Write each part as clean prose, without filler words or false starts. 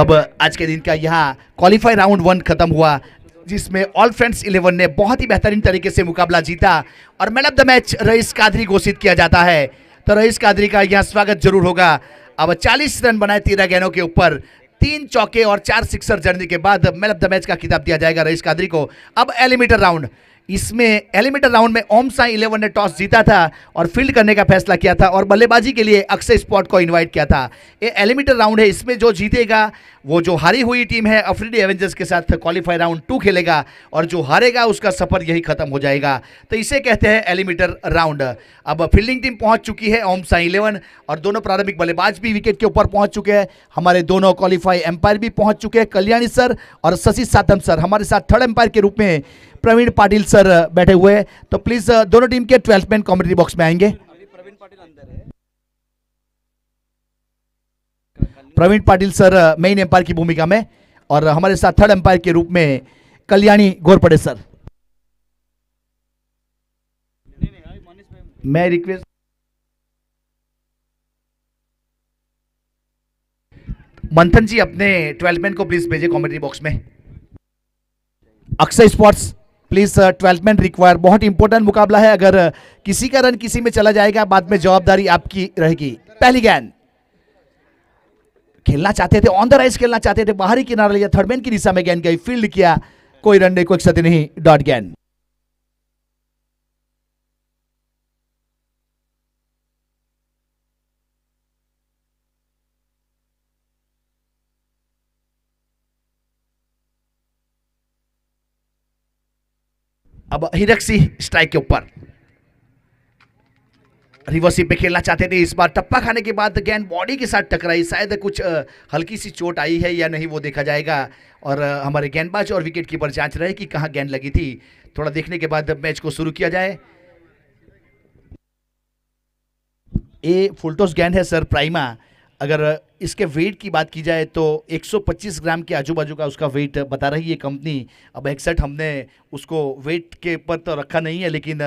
तब आज के दिन का यहाँ क्वालिफाई राउंड 1 खत्म हुआ, जिसमें ऑल फ्रेंड्स 11 ने बहुत ही बेहतरीन तरीके से मुकाबला जीता और man of the match rice Qadri घोषित किया जाता है। तो रईस कादरी का यहाँ स्वागत जरूर होगा। अब 40 रन बनाए 13 गेंदों के ऊपर, 3 चौके और 4 सिक्सर जर्नी के बाद मैन ऑफ द मैच का खिताब दिया जाएगा रईस कादरी को। अब एलिमिनेटर राउंड, इसमें एलिमिनेटर राउंड में ओम साई 11 ने टॉस जीता था और फील्ड करने का फैसला किया था और बल्लेबाजी के लिए अक्षय स्पॉट को इनवाइट किया था। ये एलिमिनेटर राउंड है, इसमें जो जीतेगा वो जो हारी हुई टीम है अफरीदी एवेंजर्स के साथ क्वालिफाई राउंड 2 खेलेगा और जो हारेगा उसका सफर यही खत्म हो जाएगा। तो इसे कहते हैं एलिमिनेटर राउंड। अब फील्डिंग टीम पहुंच चुकी है ओम साई 11 और दोनों प्रारंभिक बल्लेबाज भी विकेट के ऊपर पहुंच चुके हैं। हमारे दोनों क्वालिफाई एम्पायर भी पहुंच चुके हैं, कल्याणी सर और शशि सातम सर। हमारे साथ थर्ड एम्पायर के रूप में प्रवीण पाटिल सर बैठे हुए हैं। तो प्लीज दोनों टीम के 12 मैन कमेंट्री बॉक्स में आएंगे। Praveen Patil sir main umpire की भूमिका में और हमारे साथ थर्ड एम्पायर के रूप में कल्याणी घोरपड़े सर। मैं रिक्वेस्ट मंथन जी अपने 12 मैन को प्लीज भेजे कमेंट्री बॉक्स में। Akshay sports please 12 man require. बहुत इंपॉर्टेंट मुकाबला है, अगर किसी का रन किसी में चला जाएगा बाद में जवाबदारी आपकी रहेगी। पहली गेंद खेलना चाहते थे, ऑन द राइज खेलना चाहते थे, बाहरी किनारा लिया, थर्ड मैन की दिशा में गेंद गई, फील्ड किया, कोई रन नहीं, कोई क्षति नहीं, डॉट गेंद। अब हिरक सिंह स्ट्राइक के ऊपर, रिवर्स पे खेलना चाहते थे, इस बार टप्पा खाने के बाद गेंद बॉडी के साथ टकराई, शायद कुछ हल्की सी चोट आई है या नहीं वो देखा जाएगा और हमारे गेंदबाज और विकेट कीपर जांच रहे कि कहां गेंद लगी थी। थोड़ा देखने के बाद मैच को शुरू किया जाए। ये फुलटॉस गेंद है सर, प्राइमा। अगर इसके वेट की बात की जाए तो 125 ग्राम के आजू बाजू का उसका वेट बता रही है कंपनी। अब एक्सैक्ट हमने उसको वेट के ऊपर तो रखा नहीं है, लेकिन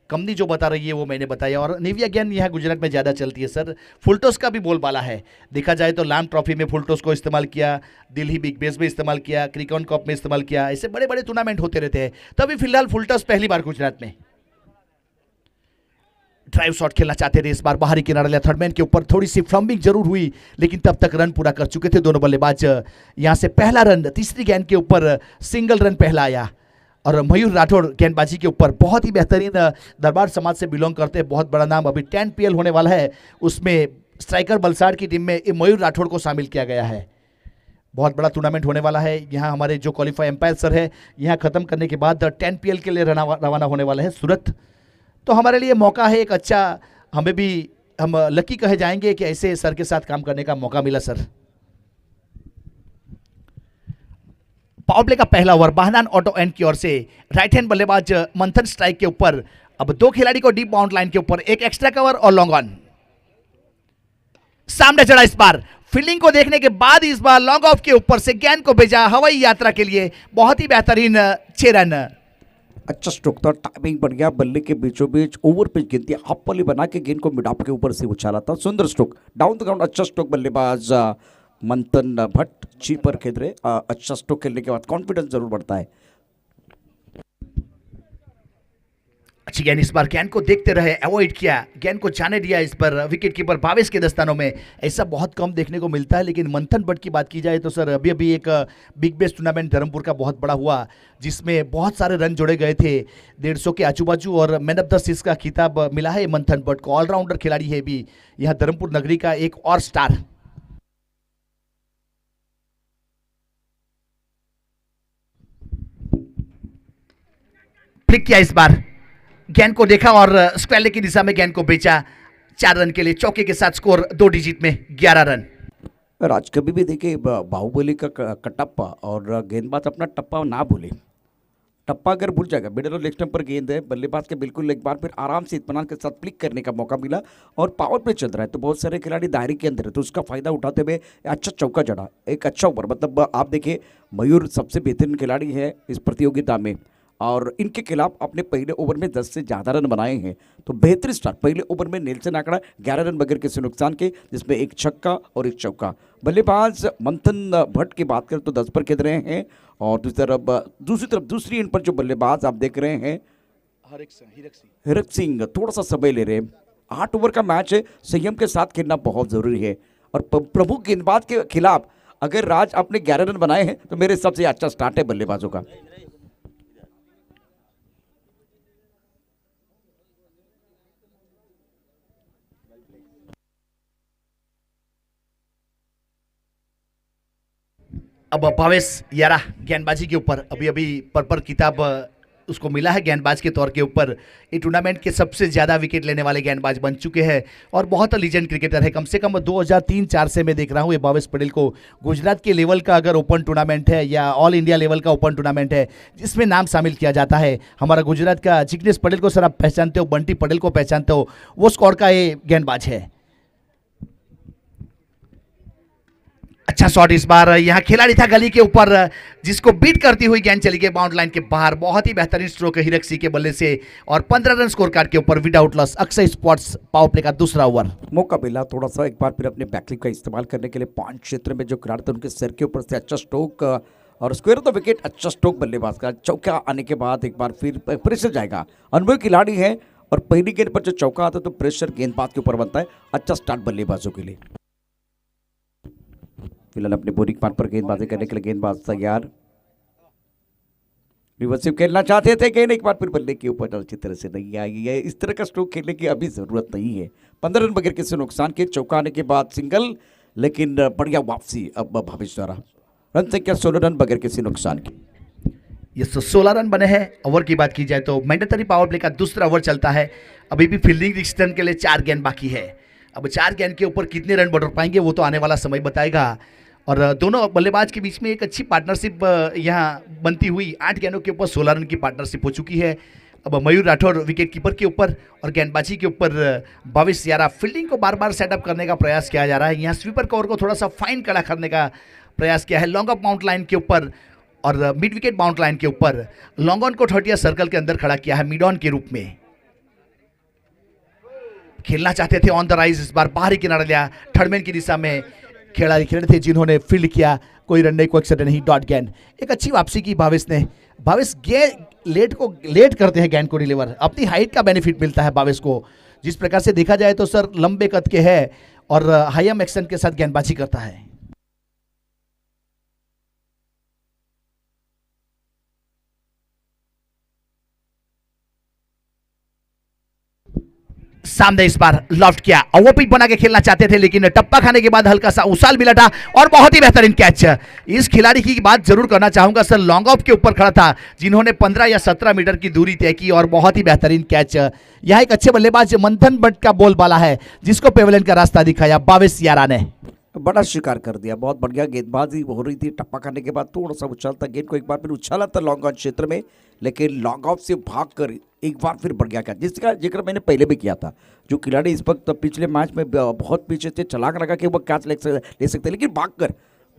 कंपनी जो बता रही है वो मैंने बताया। और निविया गेंद यहाँ गुजरात में ज़्यादा चलती है सर। फुलटॉस का भी बोलबाला है, देखा जाए तो लाम ट्रॉफी में फुलटॉस को इस्तेमाल किया, दिल्ली बिग बेस में इस्तेमाल किया, क्रिकॉन कप में इस्तेमाल किया, ऐसे बड़े बड़े टूर्नामेंट होते रहते हैं। तो अभी फिलहाल फुलटॉस पहली बार गुजरात में। ड्राइव शॉट खेलना चाहते थे, इस बार बाहरी किनारा लिया, थर्ड मैन के ऊपर थोड़ी सी फ्लम्बिंग जरूर हुई, लेकिन तब तक रन पूरा कर चुके थे दोनों बल्लेबाज। यहां से पहला रन, तीसरी गेंद के ऊपर सिंगल रन पहला आया और मयूर राठौड़ गेंदबाजी के ऊपर बहुत ही बेहतरीन, दरबार समाज से बिलोंग करते हैं, बहुत बड़ा नाम। अभी 10 PL होने वाला है, उसमें स्ट्राइकर बलसाड़ की टीम में मयूर राठौड़ को शामिल किया गया है। बहुत बड़ा टूर्नामेंट होने वाला है। यहाँ हमारे जो क्वालिफाई एम्पायर सर है, यहाँ खत्म करने के बाद 10 PL के लिए रवाना होने वाला है सूरत। तो हमारे लिए मौका है एक अच्छा, हमें भी हम लकी कहे जाएंगे कि ऐसे सर के साथ काम करने का मौका मिला सर। पावर प्ले का पहला ओवर बहनान ऑटो एंड की ओर से, राइट हैंड बल्लेबाज मंथन स्ट्राइक के ऊपर। अब दो खिलाड़ी को डीप बाउंड लाइन के ऊपर, एक एक्स्ट्रा कवर और लॉन्ग ऑन। सामने चढ़ा इस बार, फील्डिंग को देखने के बाद इस बार लॉन्ग ऑफ के ऊपर से गेंद को भेजा हवाई यात्रा के लिए। बहुत ही बेहतरीन 6 रन। अच्छा स्ट्रोक था, टाइमिंग बढ़ गया, बल्ले के बीचों बीच ओवर पिच गेंद थी, हाफ पॉली बना के गेंद को मिड ऑफ के ऊपर से उछाला था, सुंदर स्ट्रोक, डाउन द ग्राउंड। अच्छा स्ट्रोक बल्लेबाज मंथन भट्ट जी पर खेल रहे। अच्छा स्ट्रोक खेलने के बाद कॉन्फिडेंस जरूर बढ़ता है। अच्छी गेंद, इस बार गेंद को देखते रहे, अवॉइड किया, गेंद को जाने दिया। इस पर विकेट कीपर भावेश के दस्तानों में ऐसा बहुत कम देखने को मिलता है। लेकिन मंथन भट्ट की बात की जाए तो सर अभी अभी एक बिग बेस टूर्नामेंट धर्मपुर का बहुत बड़ा हुआ, जिसमें बहुत सारे रन जोड़े गए थे 150 के आजू बाजू, और मैन ऑफ द सीरीज का खिताब मिला है मंथन भट्ट को। ऑलराउंडर खिलाड़ी है भी यहाँ धर्मपुर नगरी का एक और स्टार। फ्लिक किया, इस बार गेंद को देखा और स्क्वायर की दिशा में गेंद को बेचा। 4 रन के लिए चौके के साथ स्कोर 2 डिजिट में 11 रन। आज कभी भी देखिए बाहुबली का कटप्पा और गेंदबाज अपना टप्पा ना भूले। टप्पा अगर भूल जाएगा, मिडल और लेग स्टंप पर गेंद है, बल्लेबाज के बिल्कुल एक बार फिर आराम से इत्मीनान के साथ फ्लिक करने का मौका मिला और पावर प्ले चल रहा है तो बहुत सारे खिलाड़ी दायरे के अंदर है, तो उसका फायदा उठाते हुए अच्छा चौका जड़ा, एक अच्छा ओवर। मतलब आप देखिए मयूर सबसे बेहतरीन खिलाड़ी है इस प्रतियोगिता में और इनके खिलाफ अपने पहले ओवर में 10 से ज़्यादा रन बनाए हैं। तो बेहतरीन स्टार्ट। पहले ओवर में नेल्सन आंकड़ा 11 रन बगैर किसी नुकसान के, जिसमें एक छक्का और एक चौका। बल्लेबाज मंथन भट्ट की बात करें तो 10 पर खेल रहे हैं, और दूसरी तरफ दूसरी एंड पर जो बल्लेबाज आप देख रहे हैं हिरक सिंह थोड़ा सा समय ले रहे हैं। 8 ओवर का मैच है, संयम के साथ खेलना बहुत जरूरी है। और प्रमुख गेंदबाज के खिलाफ अगर राज आपने 11 रन बनाए हैं तो मेरे हिसाब से अच्छा स्टार्ट है बल्लेबाजों का। अब भावेश यारा गेंदबाजी के ऊपर अभी अभी पर्पल किताब उसको मिला है गेंदबाज के तौर के ऊपर। ये टूर्नामेंट के सबसे ज़्यादा विकेट लेने वाले गेंदबाज बन चुके हैं और बहुत लीजेंड क्रिकेटर है। कम से कम 2003-4 से मैं देख रहा हूँ ये भावेश पटेल को। गुजरात के लेवल का अगर ओपन टूर्नामेंट है या ऑल इंडिया लेवल का ओपन टूर्नामेंट है जिसमें नाम शामिल किया जाता है, हमारा गुजरात का जिग्नेश पटेल को सर आप पहचानते हो, बंटी पटेल को पहचानते हो, वो स्क्वाड का ये गेंदबाज है। अच्छा शॉट इस बार, यहां खिलाड़ी था गली के ऊपर जिसको बीट करती हुई गेंद चली गई बाउंड लाइन के बाहर। बहुत ही बेहतरीन स्ट्रोक है हीरक सिंह के बल्ले से और 15 रन स्कोर कार्ड के ऊपर without loss. Akshay sports power play का दूसरा ओवर। मौका मिला थोड़ा सा एक बार फिर अपने बैकलिप का इस्तेमाल करने के लिए। पॉइंट क्षेत्र में जो खिलाड़ी थे उनके सर के ऊपर से अच्छा स्ट्रोक और स्क्वायर ऑफ द विकेट, अच्छा स्ट्रोक बल्लेबाज का। चौका आने के बाद एक बार फिर प्रेशर जाएगा। अनुभवी खिलाड़ी है और पहली गेंद पर जो चौका आता है तो प्रेशर गेंदबाज के ऊपर बनता है। अच्छा स्टार्ट बल्लेबाजों के लिए। फिलहाल अपने बोरिंग पार्ट पर गेंदबाजी करने के लिए गेंदबाज तैयार। रिवर्सिव खेलना चाहते थे, गेंद एक बार फिर बल्ले के ऊपर अच्छी तरह से नहीं आई है। इस तरह का स्ट्रोक खेलने की अभी जरूरत नहीं है। 15 रन बगैर किसी नुकसान के, चौका आने के बाद सिंगल, लेकिन बढ़िया वापसी अब भावेश द्वारा। रन संख्या 16 रन बगैर किसी नुकसान की। ये 16 रन बने हैं। ओवर की बात की जाए तो मैंडेटरी पावर प्ले का दूसरा ओवर चलता है। अभी भी फील्डिंग डिसीजन के लिए 4 गेंद बाकी है। अब 4 गेंद के ऊपर कितने रन बढ़ पाएंगे वो तो आने वाला समय बताएगा। और दोनों बल्लेबाज के बीच में एक अच्छी पार्टनरशिप यहाँ बनती हुई 8 गेंदों के ऊपर 16 रन की पार्टनरशिप हो चुकी है। अब मयूर राठौर विकेट कीपर के ऊपर और गेंदबाजी के ऊपर भावेश यारा। फील्डिंग को बार बार सेटअप करने का प्रयास किया जा रहा है। यहाँ स्वीपर कवर को थोड़ा सा फाइन खड़ा करने का प्रयास किया है लॉन्ग ऑफ माउंट लाइन के ऊपर और मिड विकेट माउंट लाइन के ऊपर। लॉन्ग ऑन को 30 सर्कल के अंदर खड़ा किया है मिड ऑन के रूप में। खेलना चाहते थे ऑन द राइज, इस बार बाहरी किनारा लिया। थर्ड मैन की दिशा में खिलाड़ी खेल थे जिन्होंने फील्ड किया, कोई रन नहीं, कोई एक्सीडेंट नहीं, डॉट गेंद। एक अच्छी वापसी की भावेश ने। भावेश लेट करते हैं गेंद को डिलीवर। अपनी हाइट का बेनिफिट मिलता है भावेश को। जिस प्रकार से देखा जाए तो सर लंबे कद के है और हाई एम एक्शन के साथ गेंदबाजी करता है। सामने इस बार लॉफ्ट किया, ओवर पिच बना के खेलना चाहते थे लेकिन टप्पा खाने के बाद हल्का सा उछाल भी लटा और बहुत ही बेहतरीन कैच। इस खिलाड़ी की बात जरूर करना चाहूंगा सर, लॉन्ग ऑफ के ऊपर खड़ा था जिन्होंने 15 या 17 मीटर की दूरी तय की और बहुत ही बेहतरीन कैच। यह एक अच्छे बल्लेबाज मंथन भट्ट का बोलबाला है जिसको पेवेलियन का रास्ता दिखाया भावेश यारा ने। बड़ा शिकार कर दिया। बहुत बढ़िया गेंदबाजी हो रही थी। टप्पा खाने के बाद थोड़ा सा उछालता गेंद को, एक बार फिर उछाला था लॉन्ग ऑन क्षेत्र में, लेकिन लॉन्ग ऑफ से भागकर एक बार फिर बढ़ गया कैच, जिसका जिक्र मैंने पहले भी किया था। जो खिलाड़ी इस वक्त पिछले मैच में बहुत पीछे से छलांग लगा के वो कैच ले सकते, लेकिन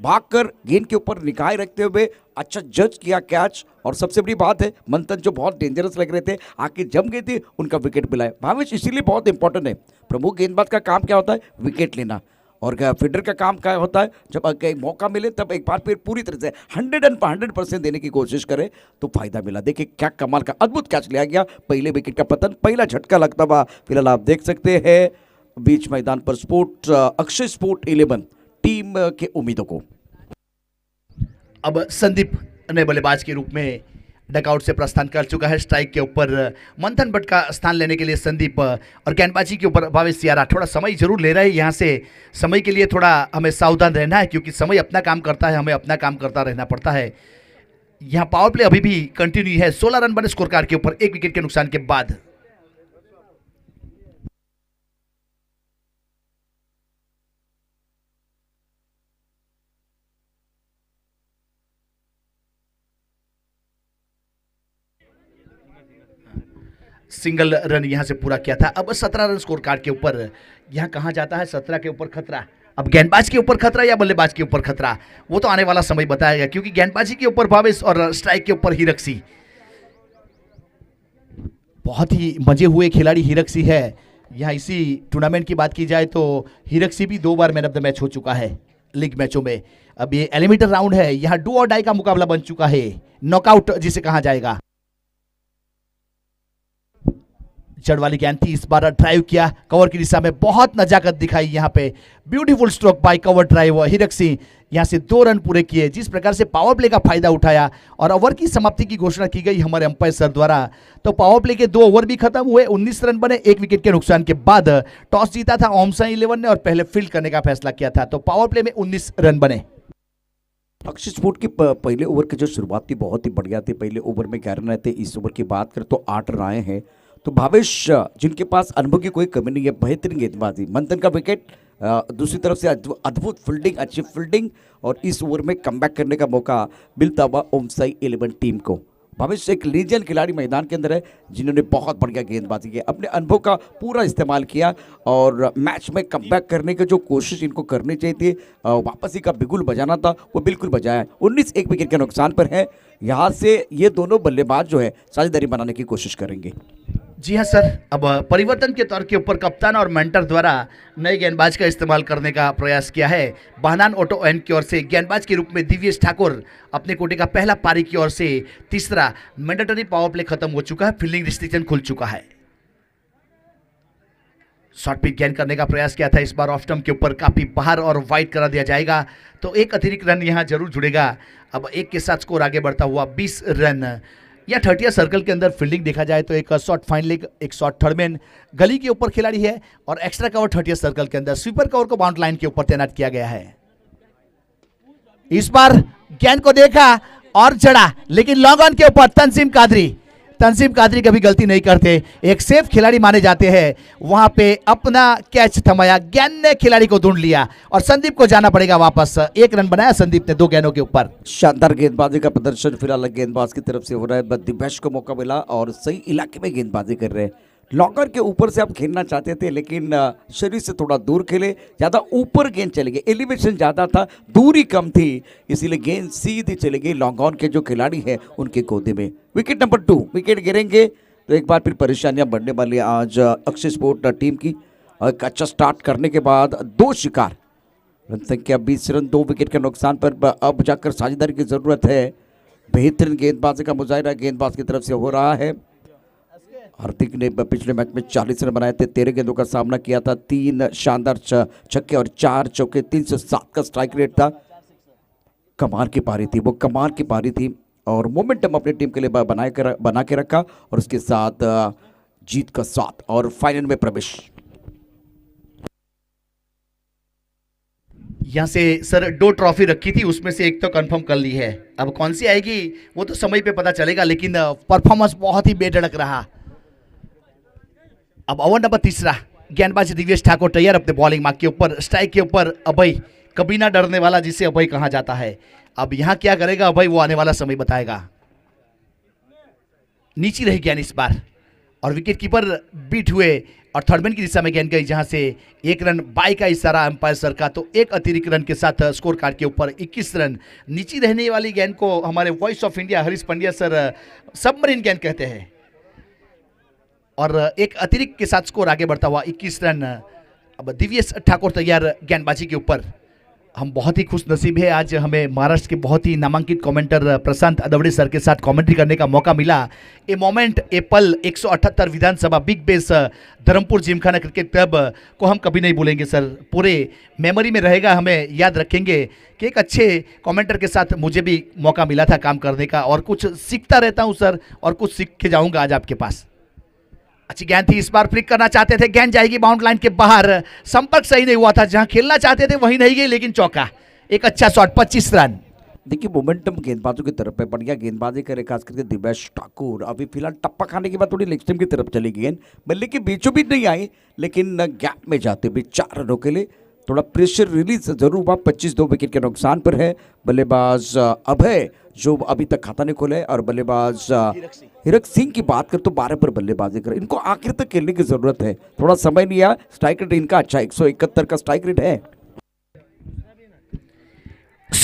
भागकर गेंद के ऊपर निगाह रखते हुए अच्छा जज किया कैच। और सबसे बड़ी बात है मंथन जो बहुत डेंजरस लग रहे थे आके जम गए थे, उनका विकेट मिला है। भावेश इसीलिए बहुत इंपॉर्टेंट है। प्रमुख गेंदबाज का काम क्या होता है? विकेट लेना। और फील्डर का काम क्या होता है? जब मौका मिले तब एक बार फिर पूरी तरह से 100% देने की कोशिश करे तो फायदा मिला। देखिए क्या कमाल का अद्भुत कैच लिया गया। पहले विकेट का पतन, पहला झटका लगता हुआ फिलहाल आप देख सकते हैं बीच मैदान पर अक्षय स्पोर्ट 11 टीम के उम्मीदों को। अब संदीप ने बल्लेबाज के रूप में डकआउट से प्रस्थान कर चुका है। स्ट्राइक के ऊपर मंथन भट्ट का स्थान लेने के लिए संदीप और गेंदबाजी के ऊपर भावेश यारा। थोड़ा समय जरूर ले रहे हैं यहाँ से। समय के लिए थोड़ा हमें सावधान रहना है क्योंकि समय अपना काम करता है, हमें अपना काम करता रहना पड़ता है। यहाँ पावर प्ले अभी भी कंटिन्यू है। 16 रन बने स्कोर कार्ड के ऊपर 1 विकेट के नुकसान के बाद। सिंगल रन यहां से पूरा किया था। अब 17 रन स्कोर कार्ड के ऊपर। यहां कहां जाता है? 17 के ऊपर खतरा। अब गेंदबाज के ऊपर खतरा या बल्लेबाज के ऊपर खतरा वो तो आने वाला समय बताएगा क्योंकि गेंदबाजी के ऊपर भावेश और स्ट्राइक के ऊपर हीरक सिंह। बहुत ही मजे हुए खिलाड़ी हीरक है। यहाँ इसी टूर्नामेंट की बात की जाए तो हीरक भी 2 बार मैन ऑफ द मैच हो चुका है लीग मैचों में। अब ये एलिमिनेटर राउंड है, यहाँ डू और डाई का मुकाबला बन चुका है, नॉकआउट जिसे कहा जाएगा। जड़ वाली गेंद थी, इस बार ड्राइव किया, कवर की दिशा में बहुत नजाकत दिखाई यहाँ पे, beautiful stroke bye cover drive. हीरक सिंह यहाँ से 2 रन पूरे किए। जिस प्रकार से पावर प्ले का फायदा उठाया और ओवर की समाप्ति की घोषणा की गई हमारे अंपायर सर द्वारा, तो पावर प्ले के 2 ओवर भी खत्म हुए, 19 रन बने। 1 विकेट के नुकसान के बाद टॉस जीता था ओमसाई 11 ने और पहले फील्ड करने का फैसला किया था, तो पावर प्ले में 19 रन बने। अक्षय स्पोर्ट की पहले ओवर की जो शुरुआत थी बहुत ही बढ़िया थी। पहले ओवर में 11 रन आए थे। इस ओवर की बात करें तो 8 रन आए हैं। तो भावेश जिनके पास अनुभव की कोई कमी नहीं है, बेहतरीन गेंदबाजी, मंथन का विकेट, दूसरी तरफ से अद्भुत फील्डिंग, अच्छी फील्डिंग, और इस ओवर में कमबैक करने का मौका मिलता हुआ ओमसाई 11 टीम को। भविष्य एक लीजेंड खिलाड़ी मैदान के अंदर है जिन्होंने बहुत बढ़िया गेंदबाजी की, अपने अनुभव का पूरा इस्तेमाल किया और मैच में कमबैक करने की जो कोशिश इनको करनी चाहिए थी, वापसी का बिगुल बजाना था, वो बिल्कुल बजाया। 19 1 विकेट के नुकसान पर है। यहाँ से ये दोनों बल्लेबाज जो है साझेदारी बनाने की कोशिश करेंगे। जी हाँ सर, अब परिवर्तन के तौर के ऊपर कप्तान और मेंटर द्वारा नए गेंदबाज का इस्तेमाल करने का प्रयास किया है। बहनान ऑटो एन की ओर से गेंदबाज के रूप में दिव्येश ठाकुर अपने कोटे का पहला पारी की ओर से तीसरा मैंडेटरी पावर प्ले खत्म हो चुका है, फील्डिंग रिस्ट्रिक्शन खुल चुका है। शॉर्ट पिच गेंद करने का प्रयास किया था, इस बार ऑफ स्टंप के ऊपर काफी बाहर और वाइड करा दिया जाएगा, तो एक अतिरिक्त रन यहां जरूर जुड़ेगा। अब 1 के साथ स्कोर आगे बढ़ता हुआ 20 रन। या 30 सर्कल के अंदर फील्डिंग देखा जाए तो एक शॉट फाइन लेग, एक शॉट थर्ड मैन गली के ऊपर खिलाड़ी है और एक्स्ट्रा कवर 30 सर्कल के अंदर स्वीपर कवर को बाउंड लाइन के ऊपर तैनात किया गया है। इस बार गेंद को देखा और चढ़ा, लेकिन लॉन्ग ऑन के ऊपर तंसीम कादरी कभी गलती नहीं करते, एक सेफ खिलाड़ी माने जाते हैं, वहां पे अपना कैच थमाया, गेंद ने खिलाड़ी को ढूंढ लिया और संदीप को जाना पड़ेगा वापस। 1 रन बनाया संदीप ने 2 गेंदों के ऊपर। शानदार गेंदबाजी का प्रदर्शन फिलहाल गेंदबाज की तरफ से हो रहा है। दिव्येश को मौका मिला और सही इलाके में गेंदबाजी कर रहे हैं। लॉन्गर के ऊपर से आप खेलना चाहते थे लेकिन शरीर से थोड़ा दूर खेले, ज़्यादा ऊपर गेंद चले गए, एलिवेशन ज़्यादा था, दूरी कम थी, इसीलिए गेंद सीधी चले गई लॉन्ग ऑन के जो खिलाड़ी हैं उनके गोदे में। विकेट नंबर 2, विकेट गिरेंगे तो एक बार फिर परेशानियां बढ़ने वाली आज अक्षय स्पोर्ट टीम की। एक अच्छा स्टार्ट करने के बाद 2 शिकार, रन संख्या 20 रन, 2 विकेट के नुकसान पर अब जाकर साझेदारी की ज़रूरत है। बेहतरीन गेंदबाजी का मुजाहिरा गेंदबाज की तरफ से हो रहा है। हार्दिक ने पिछले मैच में 40 रन बनाए थे, 13 गेंदों का सामना किया था, 3 शानदार छक्के और 4 चौके, 307 का स्ट्राइक रेट था। कमाल की पारी थी, वो कमाल की पारी थी और मोमेंटम अपनी टीम के लिए बना के रखा और उसके साथ जीत का साथ और फाइनल में प्रवेश। यहाँ से सर 2 ट्रॉफी रखी थी, उसमें से एक तो कंफर्म कर ली है, अब कौन सी आएगी वो तो समय पे पता चलेगा, लेकिन परफॉर्मेंस बहुत ही बेधड़क रहा। अब ओवर नंबर 3, गेंदबाज दिव्येश ठाकुर तैयार अपने बॉलिंग मार्क के ऊपर, स्ट्राइक के ऊपर अभय, कभी ना डरने वाला जिसे अभय कहा जाता है। अब यहां क्या करेगा अभय, वो आने वाला समय बताएगा। नीची रही गेंद इस बार और विकेट कीपर बीट हुए और थर्डमैन की दिशा में गेंद गई, जहां से 1 रन बाई का इशारा अंपायर सर का, तो 1 अतिरिक्त रन के साथ स्कोर कार्ड के ऊपर 21 रन। नीची रहने वाली गेंद को हमारे voice of India Harish Pandya sir submarine गेंद कहते हैं और 1 अतिरिक्त के साथ स्कोर आगे बढ़ता हुआ 21 रन। अब दिव्येश ठाकुर तैयार गेंदबाजी के ऊपर। हम बहुत ही खुश नसीब है, आज हमें महाराष्ट्र के बहुत ही नामांकित कमेंटर प्रशांत अदवड़े सर के साथ कमेंट्री करने का मौका मिला। ए मोमेंट, ए पल, 178 विधानसभा बिग बेस धर्मपुर जिमखाना क्रिकेट क्लब को हम कभी नहीं भूलेंगे सर, पूरे मेमोरी में रहेगा, हमें याद रखेंगे कि एक अच्छे कमेंटर के साथ मुझे भी मौका मिला था काम करने का और कुछ सीखता रहता हूँ सर और कुछ सीख के जाऊँगा आज आपके पास। अच्छी गेंद थी, इस बार फ्लिक करना चाहते थे, गेंद जाएगी बाउंड लाइन के बाहर, संपर्क सही नहीं हुआ था, जहां खेलना चाहते थे वहीं नहीं गई, लेकिन चौका, एक अच्छा शॉट, 25 रन। देखिए मोमेंटम गेंदबाजों की तरफ है, बढ़िया गेंदबाजी करे खास करके दिव्येश ठाकुर। अभी फिलहाल टप्पा खाने के बाद थोड़ी लेग स्टंप की तरफ चली गेंद, बल्ले के बीचों बीच नहीं आई लेकिन गैप में जाते हुए 4 रनों के लिए थोड़ा प्रेशर रिलीज जरूर हुआ। 25-2 विकेट के नुकसान पर है। बल्लेबाज अभय जो अभी तक खाता नहीं खोले और बल्लेबाज हीरक सिंह की बात कर तो 12 पर बल्लेबाजी कर, इनको आखिर तक खेलने की जरूरत है, थोड़ा समय नहीं आया। स्ट्राइक रेट इनका अच्छा 171 का स्ट्राइक रेट है।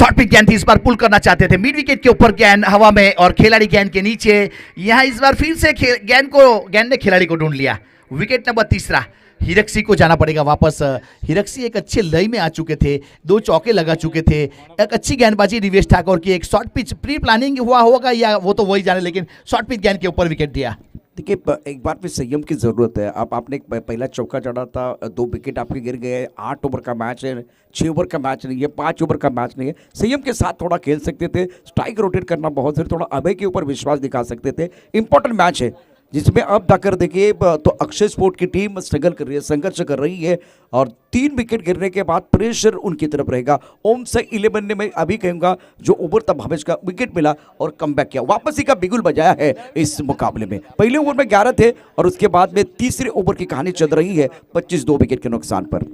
शॉर्ट पिच गेंद थी, इस बार पुल करना चाहते थे, मिड विकेट के ऊपर गेंद हवा में और खिलाड़ी गेंद के नीचे। यहाँ इस बार फिर से गेंद ने खिलाड़ी को ढूंढ लिया। विकेट नंबर तीसरा, हिरक्सी को जाना पड़ेगा वापस। हिरक्सी एक अच्छे लय में आ चुके थे, 2 चौके लगा चुके थे, एक अच्छी गेंदबाजी रिवेश ठाकुर की, एक शॉर्ट पिच प्री प्लानिंग हुआ होगा या वो तो वही जाने, लेकिन शॉर्ट पिच गेंद के ऊपर विकेट दिया। देखिए एक बार फिर संयम की ज़रूरत है। अब आपने पहला चौका चढ़ा था, 2 विकेट आपके गिर गए। 8 ओवर का मैच है, 6 ओवर का मैच नहीं है, 5 ओवर का मैच नहीं है। संयम के साथ थोड़ा खेल सकते थे, स्ट्राइक रोटेट करना बहुत जरूरी, थोड़ा अभय के ऊपर विश्वास दिखा सकते थे। इंपॉर्टेंट मैच है जिसमें अब जाकर देखिए तो अक्षय स्पोर्ट की टीम स्ट्रगल कर रही है, संघर्ष कर रही है, और 3 विकेट गिरने के बाद प्रेशर उनकी तरफ रहेगा। ओम से 11 ने मैं अभी कहूँगा जो ओवर तब भावेश का विकेट मिला और कमबैक किया, वापसी का बिगुल बजाया है इस मुकाबले में। पहले ओवर में 11 थे और उसके बाद में तीसरे ओवर की कहानी चल रही है 25 2 विकेट के नुकसान पर।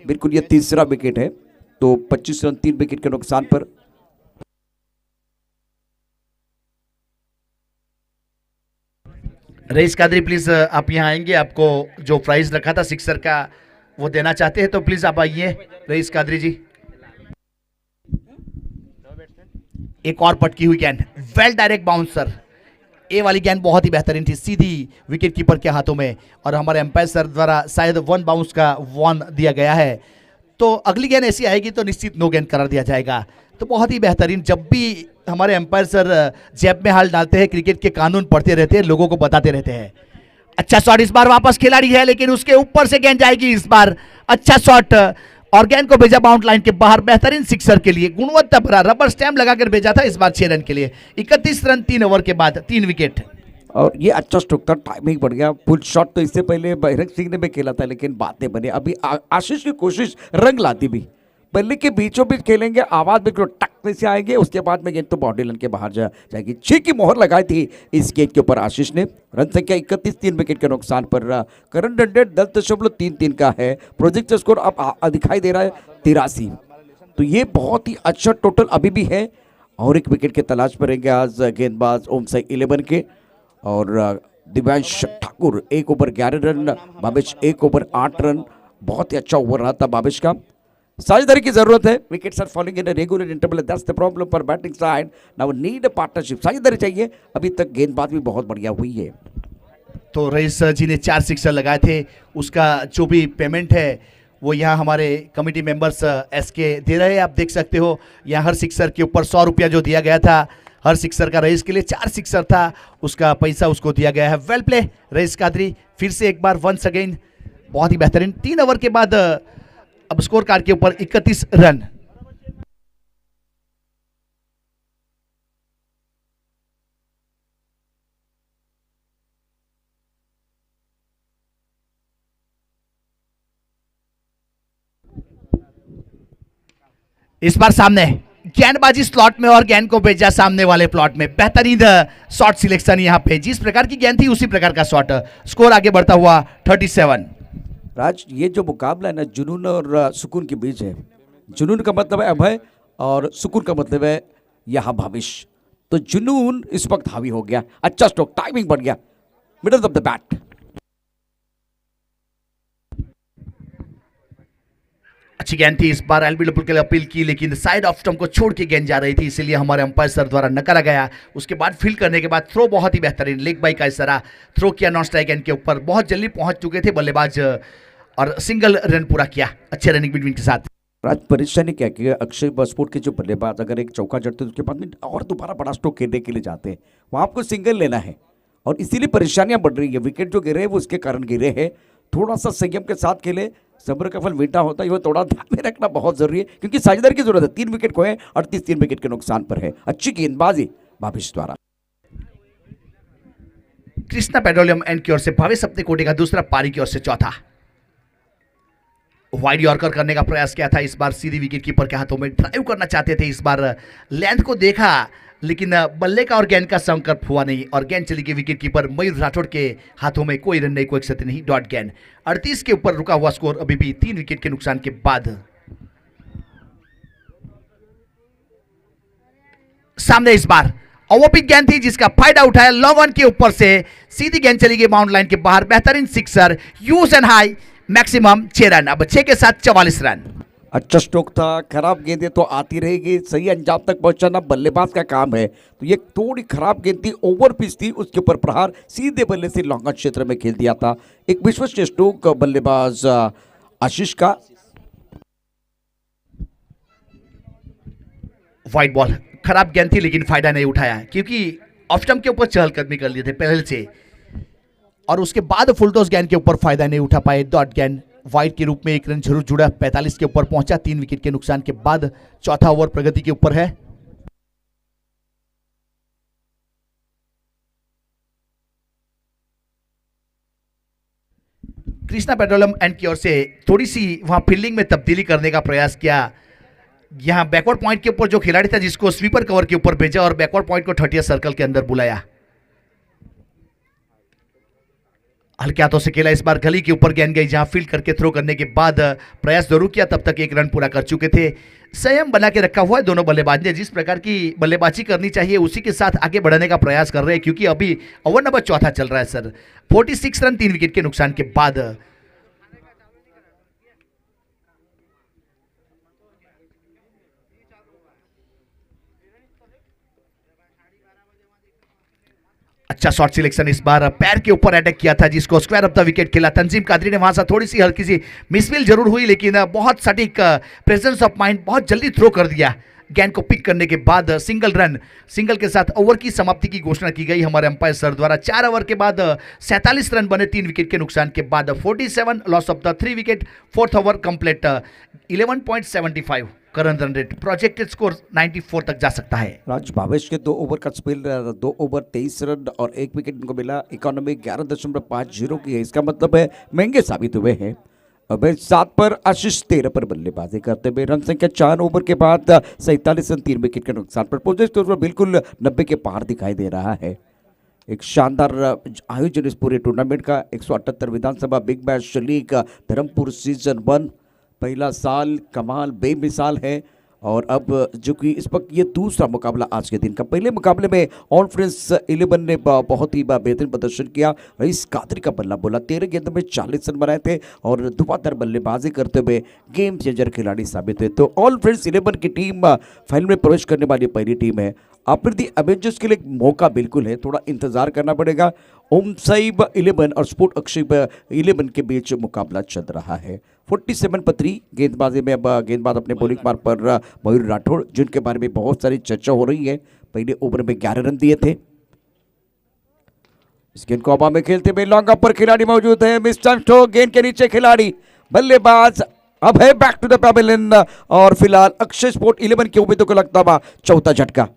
बिल्कुल ये तीसरा विकेट है, तो 25 रन 3 विकेट के नुकसान पर। रईस कादरी प्लीज आप यहाँ आएंगे, आपको जो प्राइज रखा था सिक्सर का वो देना चाहते हैं, तो प्लीज आप आइए रईस कादरी जी। एक और पटकी हुई गेंद, वेल डायरेक्ट बाउंसर। ए वाली गेंद बहुत ही बेहतरीन थी, सीधी विकेट कीपर के हाथों में, और हमारे अंपायर सर द्वारा शायद 1 बाउंस का 1 दिया गया है। तो अगली गेंद ऐसी आएगी तो निश्चित नो गेंद करार दिया जाएगा। तो बहुत ही बेहतरीन, जब भी हमारे अंपायर सर जेब में हाल डालते हैं, क्रिकेट के कानून पढ़ते रहते हैं, लोगों को बताते रहते हैं। अच्छा शॉट, इस बार वापस खिलाड़ी है लेकिन उसके ऊपर से गेंद जाएगी इस बार। अच्छा शॉट, और गेंद को भेजा बाउंड लाइन के बाहर, बेहतरीन सिक्सर के लिए, गुणवत्ता भरा रबर स्टैम्प लगाकर भेजा था इस बार 6 रन के लिए। 31 रन 3 ओवर के बाद 3 विकेट। और ये अच्छा स्ट्रोक था, टाइमिंग बढ़ गया। फुल शॉट तो इससे पहले बहिरंग सिंह ने भी खेला था, लेकिन बातें बने। अभी आशीष की कोशिश रंग लाती भी, बल्ले के बीचों बीच खेलेंगे, आवाज बिल्कुल टक से आएंगे, उसके बाद में गेंद तो बाउंड्री लाइन के बाहर जाएगी। 6 की मोहर लगाई थी इस गेंद के ऊपर आशीष ने। रन संख्या 31 3 विकेट के नुकसान पर। करंट रन रेट 10.33 का है। प्रोजेक्ट स्कोर अब दिखाई दे रहा है 83। तो ये बहुत ही अच्छा टोटल अभी भी है, और एक विकेट की तलाश करेंगे आज गेंदबाज ओम साई 11 के। और Divyansh Thakur 1 over 11 run, Bhavesh 1 over 8 run. बहुत ही अच्छा ओवर रहा था भावेश का। साझेदारी की जरूरत है, wickets are falling in regular interval, that's the problem for batting side. Now need a partnership, साझेदारी चाहिए। अभी तक गेंदबाज भी बहुत बढ़िया हुई है। तो रईस जी ने 4 सिक्सर लगाए थे, उसका जो भी पेमेंट है वो यहाँ हमारे कमेटी मेंबर्स एसके दे रहे हैं। आप देख सकते हो यहाँ हर सिक्सर के ऊपर 100 रुपया जो दिया गया था हर सिक्सर का, रईस के लिए 4 सिक्सर था, उसका पैसा उसको दिया गया है। वेल प्ले रईस कादरी, फिर से एक बार वंस अगेन बहुत ही बेहतरीन। 3 ओवर के बाद अब स्कोर कार्ड के ऊपर 31 रन। इस बार सामने गेंदबाजी स्लॉट में और गेंद को भेजा सामने वाले प्लॉट में। बेहतरीन शॉट सिलेक्शन यहाँ पे, जिस प्रकार की गेंद थी उसी प्रकार का शॉट। स्कोर आगे बढ़ता हुआ 37। राज, ये जो मुकाबला है ना जुनून और सुकून के बीच है। जुनून का मतलब है अभय और सुकून का मतलब है यहाँ भावेश। तो जुनून इस वक्त हावी हो गया। अच्छा स्ट्रोक, टाइमिंग बढ़ गया, मिडल ऑफ द बैट। अच्छी गेंद थी, इस बार एलबीडब्ल्यू के लिए अपील की, लेकिन साइड ऑफ स्टंप को छोड़ के गेंद जा रही थी, इसलिए हमारे अंपायर सर द्वारा नकारा गया। उसके बाद फील्ड करने के बाद थ्रो बहुत ही बेहतरीन, लेग बाई का इशारा थ्रो किया नॉन स्ट्राइक गेंद के ऊपर। बहुत जल्दी पहुंच चुके थे बल्लेबाज और सिंगल रन पूरा किया अच्छे रनिंग बिटवीन के साथ। राज, परेशानी क्या कि अक्षय स्पोर्ट के जो बल्लेबाज अगर एक चौका जड़ते हैं उसके बाद में और दोबारा बड़ा स्ट्रोक खेलने के लिए जाते हैं, वहाँ आपको सिंगल लेना है, और इसीलिए परेशानियां बढ़ रही है। विकेट जो गिरे हैं वो उसके कारण गिरे हैं। थोड़ा सा संयम के साथ खेले, सब्र का फल मीठा होता है, ये थोड़ा ध्यान में रखना बहुत जरूरी है, क्योंकि साझेदारी की जरूरत है। 3 विकेट खोए, 38 3 विकेट के नुकसान पर है। अच्छी गेंदबाजी भावेश द्वारा। कृष्णा पेट्रोलियम एंड की ओर से भावेश अपने कोटे का दूसरा, पारी की ओर से चौथा। वाइड यॉर्कर करने का प्रयास किया था, इस बार सीधी विकेट कीपर के हाथों में ड्राइव करना चाहते थे। इस बार लेंथ को देखा, लेकिन बल्ले का और गेंद का संकल्प हुआ नहीं, और गेंद चली गई विकेट कीपर मयूर राठौड़ के हाथों में। कोई रन नहीं, कोई क्षति नहीं, डॉट गेंद। 38 के ऊपर रुका हुआ स्कोर अभी भी 3 विकेट के नुकसान के बाद। सामने इस बार ओवरपिच गेंद थी जिसका फायदा उठाया, लॉन्ग ऑन के ऊपर से सीधी गेंद चली गई बाउंड लाइन के बाहर। बेहतरीन sixer, use and high, maximum 6 run, अब 6 के साथ 44 रन। अच्छा स्ट्रोक था, खराब गेंदें तो आती रहेगी, सही अंजाम तक पहुंचाना बल्लेबाज का काम है। तो ये थोड़ी खराब गेंद थी, ओवर पिच थी, उसके ऊपर प्रहार सीधे बल्ले से लॉन्ग ऑन क्षेत्र में खेल दिया था। एक विश्वसनीय स्ट्रोक बल्लेबाज आशीष का। वाइट बॉल, खराब गेंद थी लेकिन फायदा नहीं उठाया क्योंकि ऑफ स्टंप के ऊपर चहलकदमी कर लिए थे पहले से, और उसके बाद फुल टॉस गेंद के ऊपर फायदा नहीं उठा पाए। डॉट गेंद वाइड के रूप में 1 रन जरूर जुड़ा, 45 के ऊपर पहुंचा। 3 विकेट के नुकसान के बाद चौथा ओवर प्रगति के ऊपर है। कृष्णा पेट्रोलियम एंड की ओर से थोड़ी सी वहां फील्डिंग में तब्दीली करने का प्रयास किया। यहां बैकवर्ड पॉइंट के ऊपर जो खिलाड़ी था जिसको स्वीपर कवर के ऊपर भेजा और बैकवर्ड पॉइंट को 30 सर्कल के अंदर बुलाया। हल्के हाथों से खेला, इस बार गली के ऊपर गेंद गई जहां फील्ड करके थ्रो करने के बाद प्रयास जरूर किया, तब तक 1 रन पूरा कर चुके थे। संयम बना के रखा हुआ है दोनों बल्लेबाज ने, जिस प्रकार की बल्लेबाजी करनी चाहिए उसी के साथ आगे बढ़ने का प्रयास कर रहे हैं क्योंकि अभी ओवर नंबर चौथा चल रहा है सर। 46 रन 3 विकेट के नुकसान के बाद। अच्छा शॉट सिलेक्शन, इस बार पैर के ऊपर अटैक किया था जिसको स्क्वायर ऑफ द विकेट खेला। तंजीम कादरी ने वहां से थोड़ी सी हल्की सी मिसफील जरूर हुई लेकिन बहुत सटीक प्रेजेंस ऑफ माइंड, बहुत जल्दी थ्रो कर दिया। गेंद को पिक करने के बाद सिंगल रन, सिंगल के साथ ओवर की समाप्ति की घोषणा की गई हमारे अंपायर सर द्वारा। 4 ओवर के बाद 47 रन बने 3 विकेट के नुकसान के बाद। 47 loss of the 3 wicket, 4th over complete. 11.75 current run rate, projected score 94 तक जा सकता है। राज भावेश के 2 ओवर का स्पेल, 2 ओवर 23 रन और 1 विकेट इनको मिला। इकोनॉमी 11.50 की है, इसका मतलब है महंगे साबित हुए हैं। अब 7 पर आशीष, 13 पर बल्लेबाजी करते हुए रन संख्या 4 ओवर के बाद 47 रन 3 विकेट के नुकसान पर प्रोजेक्ट तौर पर बिल्कुल 90 के पार दिखाई दे रहा है। एक शानदार आयोजन इस पूरे टूर्नामेंट का। 178 विधानसभा big bash league Dharampur season 1, पहला साल कमाल बेमिसाल है। और अब जो कि इस वक्त ये दूसरा मुकाबला आज के दिन का। पहले मुकाबले में ऑल फ्रेंड्स 11 ने बहुत ही बेहतरीन प्रदर्शन किया। रईस कादरी का बल्ला बोला, 13 गेंदों में 40 रन बनाए थे और धुआंधार बल्लेबाजी करते हुए गेम चेंजर खिलाड़ी साबित हुए। तो ऑल फ्रेंड्स 11 की टीम फाइनल में प्रवेश करने वाली पहली टीम है। अप्रदी एवेंजर्स के लिए एक मौका बिल्कुल है, थोड़ा इंतजार करना पड़ेगा। ओम साइब 11 और स्पोर्ट अक्षय 11 के बीच मुकाबला चल रहा है। 47 पर 3 गेंदबाजी में अब गेंदबाज अपने बॉलिंग मार्ग पर मयूर राठौड़, जिनके बारे में बहुत सारी चर्चा हो रही है। पहले ओवर में 11 रन दिए थे। इस गेंद को हवा में खेलते हुए लॉन्ग अप पर खिलाड़ी मौजूद है। मिस्टर स्टोक, गेंद के नीचे खिलाड़ी, बल्लेबाज अब है बैक टू द पैवेलियन। और फिलहाल अक्षय स्पोर्ट 11 की उम्मीदों को लगता हुआ चौथा झटका।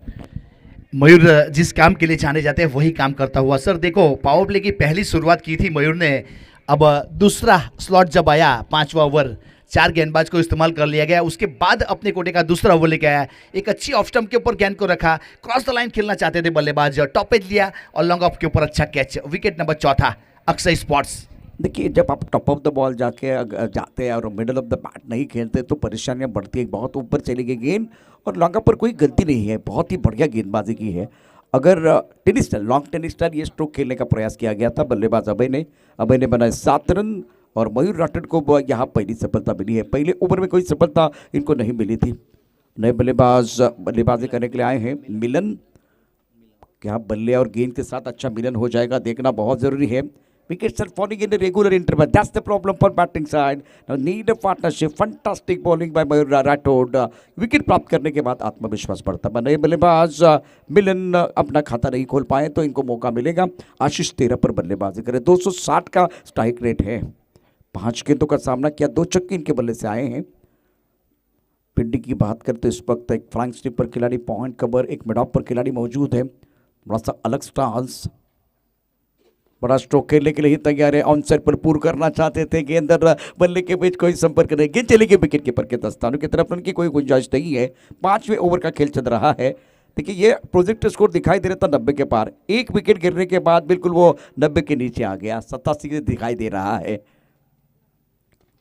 मयूर जिस काम के लिए जाने जाते हैं वही काम करता हुआ। सर देखो, पावर प्ले की पहली शुरुआत की थी मयूर ने, अब दूसरा स्लॉट जब आया 5वां ओवर, 4 गेंदबाज को इस्तेमाल कर लिया गया। उसके बाद अपने कोटे का दूसरा ओवर लेके आया, एक अच्छी ऑफ स्टंप के ऊपर गेंद को रखा, क्रॉस द लाइन खेलना चाहते थे बल्लेबाज, टॉपेज लिया और लॉन्ग ऑफ के ऊपर अच्छा catch. Wicket number 4 Akshay sports. देखिए, जब आप टॉप ऑफ द बॉल जाते हैं और मिडल ऑफ द बैट नहीं खेलते तो परेशानियां बढ़ती है। बहुत ऊपर चली गई गेंद और लॉन्ग पर कोई गलती नहीं है, बहुत ही बढ़िया गेंदबाजी की है। अगर tennis style, long tennis style ये स्ट्रोक खेलने का प्रयास किया गया था बल्लेबाज अभय ने बनाए 7 रन और मयूर राठौड़ को यहाँ पहली सफलता मिली है। पहले ओवर में कोई सफलता इनको नहीं मिली थी। नए बल्लेबाजी करने के लिए आए हैं मिलन। क्या बल्ले और गेंद के साथ अच्छा मिलन हो जाएगा, देखना बहुत जरूरी है। Wickets are falling in a regular interval. That's the problem for batting side. Now need a partnership. Fantastic bowling by Mayur Rathod. Wicket प्राप्त करने के बाद आत्मविश्वास बढ़ता है। नए बल्लेबाज मिलन अपना खाता नहीं खोल पाए तो इनको मौका मिलेगा। आशीष 13 पर बल्लेबाजी करे, 260 का स्ट्राइक रेट है। 5 गेंदों का सामना किया, 2 छक्के इनके बल्ले से आए हैं। पिंडी की बात करते इस वक्त एक फ्लैंक स्लिप पर खिलाड़ी, पॉइंट कवर, एक मिड ऑफ पर खिलाड़ी मौजूद है। बड़ा सा अलग स्टांस, बड़ा स्ट्रोक खेलने के लिए ही तैयार है। ऑन साइड पर पूर्ण करना चाहते थे, गेंद बल्ले के बीच कोई संपर्क नहीं, गेंद चलेगी विकेट कीपर के दस्तानों की तरफ, रन की कोई गुंजाइश नहीं है। 5वें ओवर का खेल चल रहा है। देखिए, ये प्रोजेक्ट स्कोर दिखाई दे रहा था 90 के पार, 1 विकेट गिरने के बाद बिल्कुल वो 90 के नीचे आ गया, 87 दिखाई दे रहा है।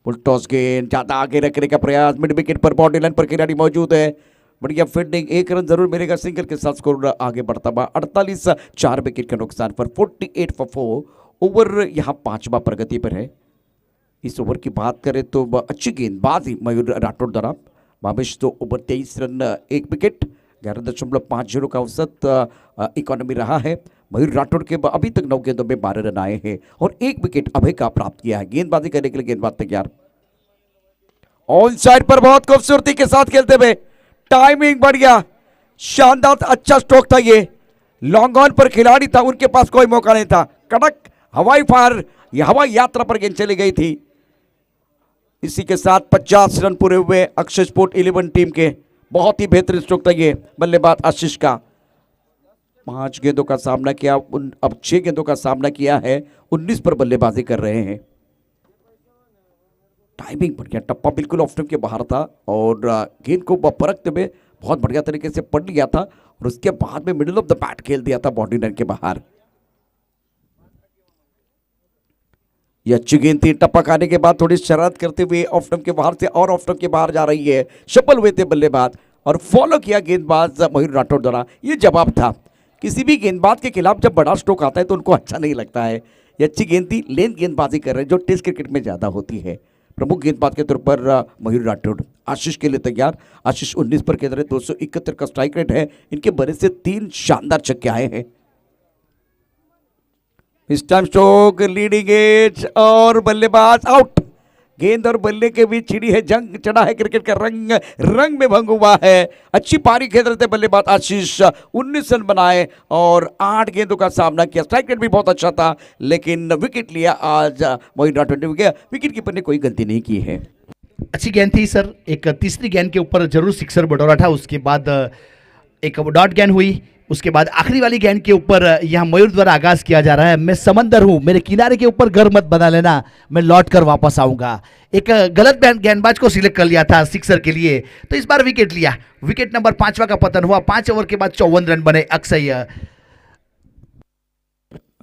फुल टॉस गेंद ज्यादा आगे रखने का प्रयास, मिड विकेट पर बॉडी लाइन पर खिलाड़ी मौजूद है। बढ़िया फील्डिंग, 1 रन जरूर मिलेगा, सिंगल के साथ स्कोर आगे बढ़ता हुआ 48, 4 विकेट के नुकसान पर 48 for 4। ओवर यहाँ 5वां प्रगति पर है। इस ओवर की बात करें तो अच्छी गेंदबाजी मयूर राठौड़ द्वारा। बाबिश 2 ओवर 23 रन 1 विकेट, 11.50 का औसत इकोनॉमी रहा है। मयूर राठौड़ के अभी तक 9 गेंदों में 12 रन आए हैं और 1 विकेट अभय का प्राप्त किया है। गेंदबाजी करने के लिए गेंदबाज तैयार, ऑन साइड पर बहुत खूबसूरती के साथ खेलते हुए, टाइमिंग बढ़िया, शानदार अच्छा स्ट्रोक था ये। लॉन्ग ऑन पर खिलाड़ी था, उनके पास कोई मौका नहीं था। कड़क हवाई फायर, हवाई यात्रा पर गेंद चली गई थी। इसी के साथ 50 रन पूरे हुए अक्षय स्पोर्ट 11 टीम के। बहुत ही बेहतरीन स्ट्रोक था ये बल्लेबाज आशीष का। 5 गेंदों का सामना किया, अब 6 गेंदों का सामना किया है, 19 पर बल्लेबाजी कर रहे हैं। टाइमिंग बढ़िया, टप्पा बिल्कुल ऑफ स्टंप के बाहर था और गेंद को परखते हुए बहुत बढ़िया तरीके से पढ़ लिया था और उसके बाद में मिडिल ऑफ द बैट खेल दिया था बाउंड्री लाइन के बाहर। ये अच्छी गेंद थी, टप्पा खाने के बाद थोड़ी शरारत करते हुए ऑफ स्टंप के बाहर से और ऑफ स्टंप के बाहर जा रही है। सफल हुए थे बल्लेबाज और फॉलो किया गेंदबाज मयूर राठौड़ द्वारा। ये जवाब था, किसी भी गेंदबाज के खिलाफ जब बड़ा स्ट्रोक आता है तो उनको अच्छा नहीं लगता है। ये अच्छी गेंद थी, लेंथ गेंदबाजी कर रहे हैं जो टेस्ट क्रिकेट में ज्यादा होती है। प्रमुख गेंदबाज के तौर पर मयूर राठौड़ आशीष के लिए तैयार। आशीष 19 पर खेल रहे, 271 का स्ट्राइक रेट है। इनके बने से 3 शानदार छक्के आए हैं। इस टाइम स्ट्रोक लीडिंग एज और बल्लेबाज आउट। गेंद और बल्ले के बीच छिड़ी है जंग, चढ़ा है क्रिकेट का रंग, रंग में भंग हुआ है। अच्छी पारी खेल रहे थे बल्लेबाज आशीष, 19 रन बनाए और 8 गेंदों का सामना किया। स्ट्राइक रेट भी बहुत अच्छा था, लेकिन विकेट लिया आज मयूर राठौड़ ने। विकेट कीपर ने कोई गलती नहीं की है। अच्छी गेंद थी सर, एक तीसरी गेंद के ऊपर जरूर सिक्सर बटोरा था, उसके बाद एक डॉट गेंद हुई, उसके बाद आखिरी वाली गेंद के ऊपर यहाँ मयूर द्वारा आगाज किया जा रहा है। मैं समंदर हूं, मेरे किनारे के ऊपर घर मत बना लेना, मैं लौट कर वापस आऊंगा। एक गलत गेंदबाज को सिलेक्ट कर लिया था सिक्सर के लिए, तो इस बार विकेट लिया। विकेट नंबर 5वां का पतन हुआ। 5 ओवर के बाद 54 रन बने अक्षय।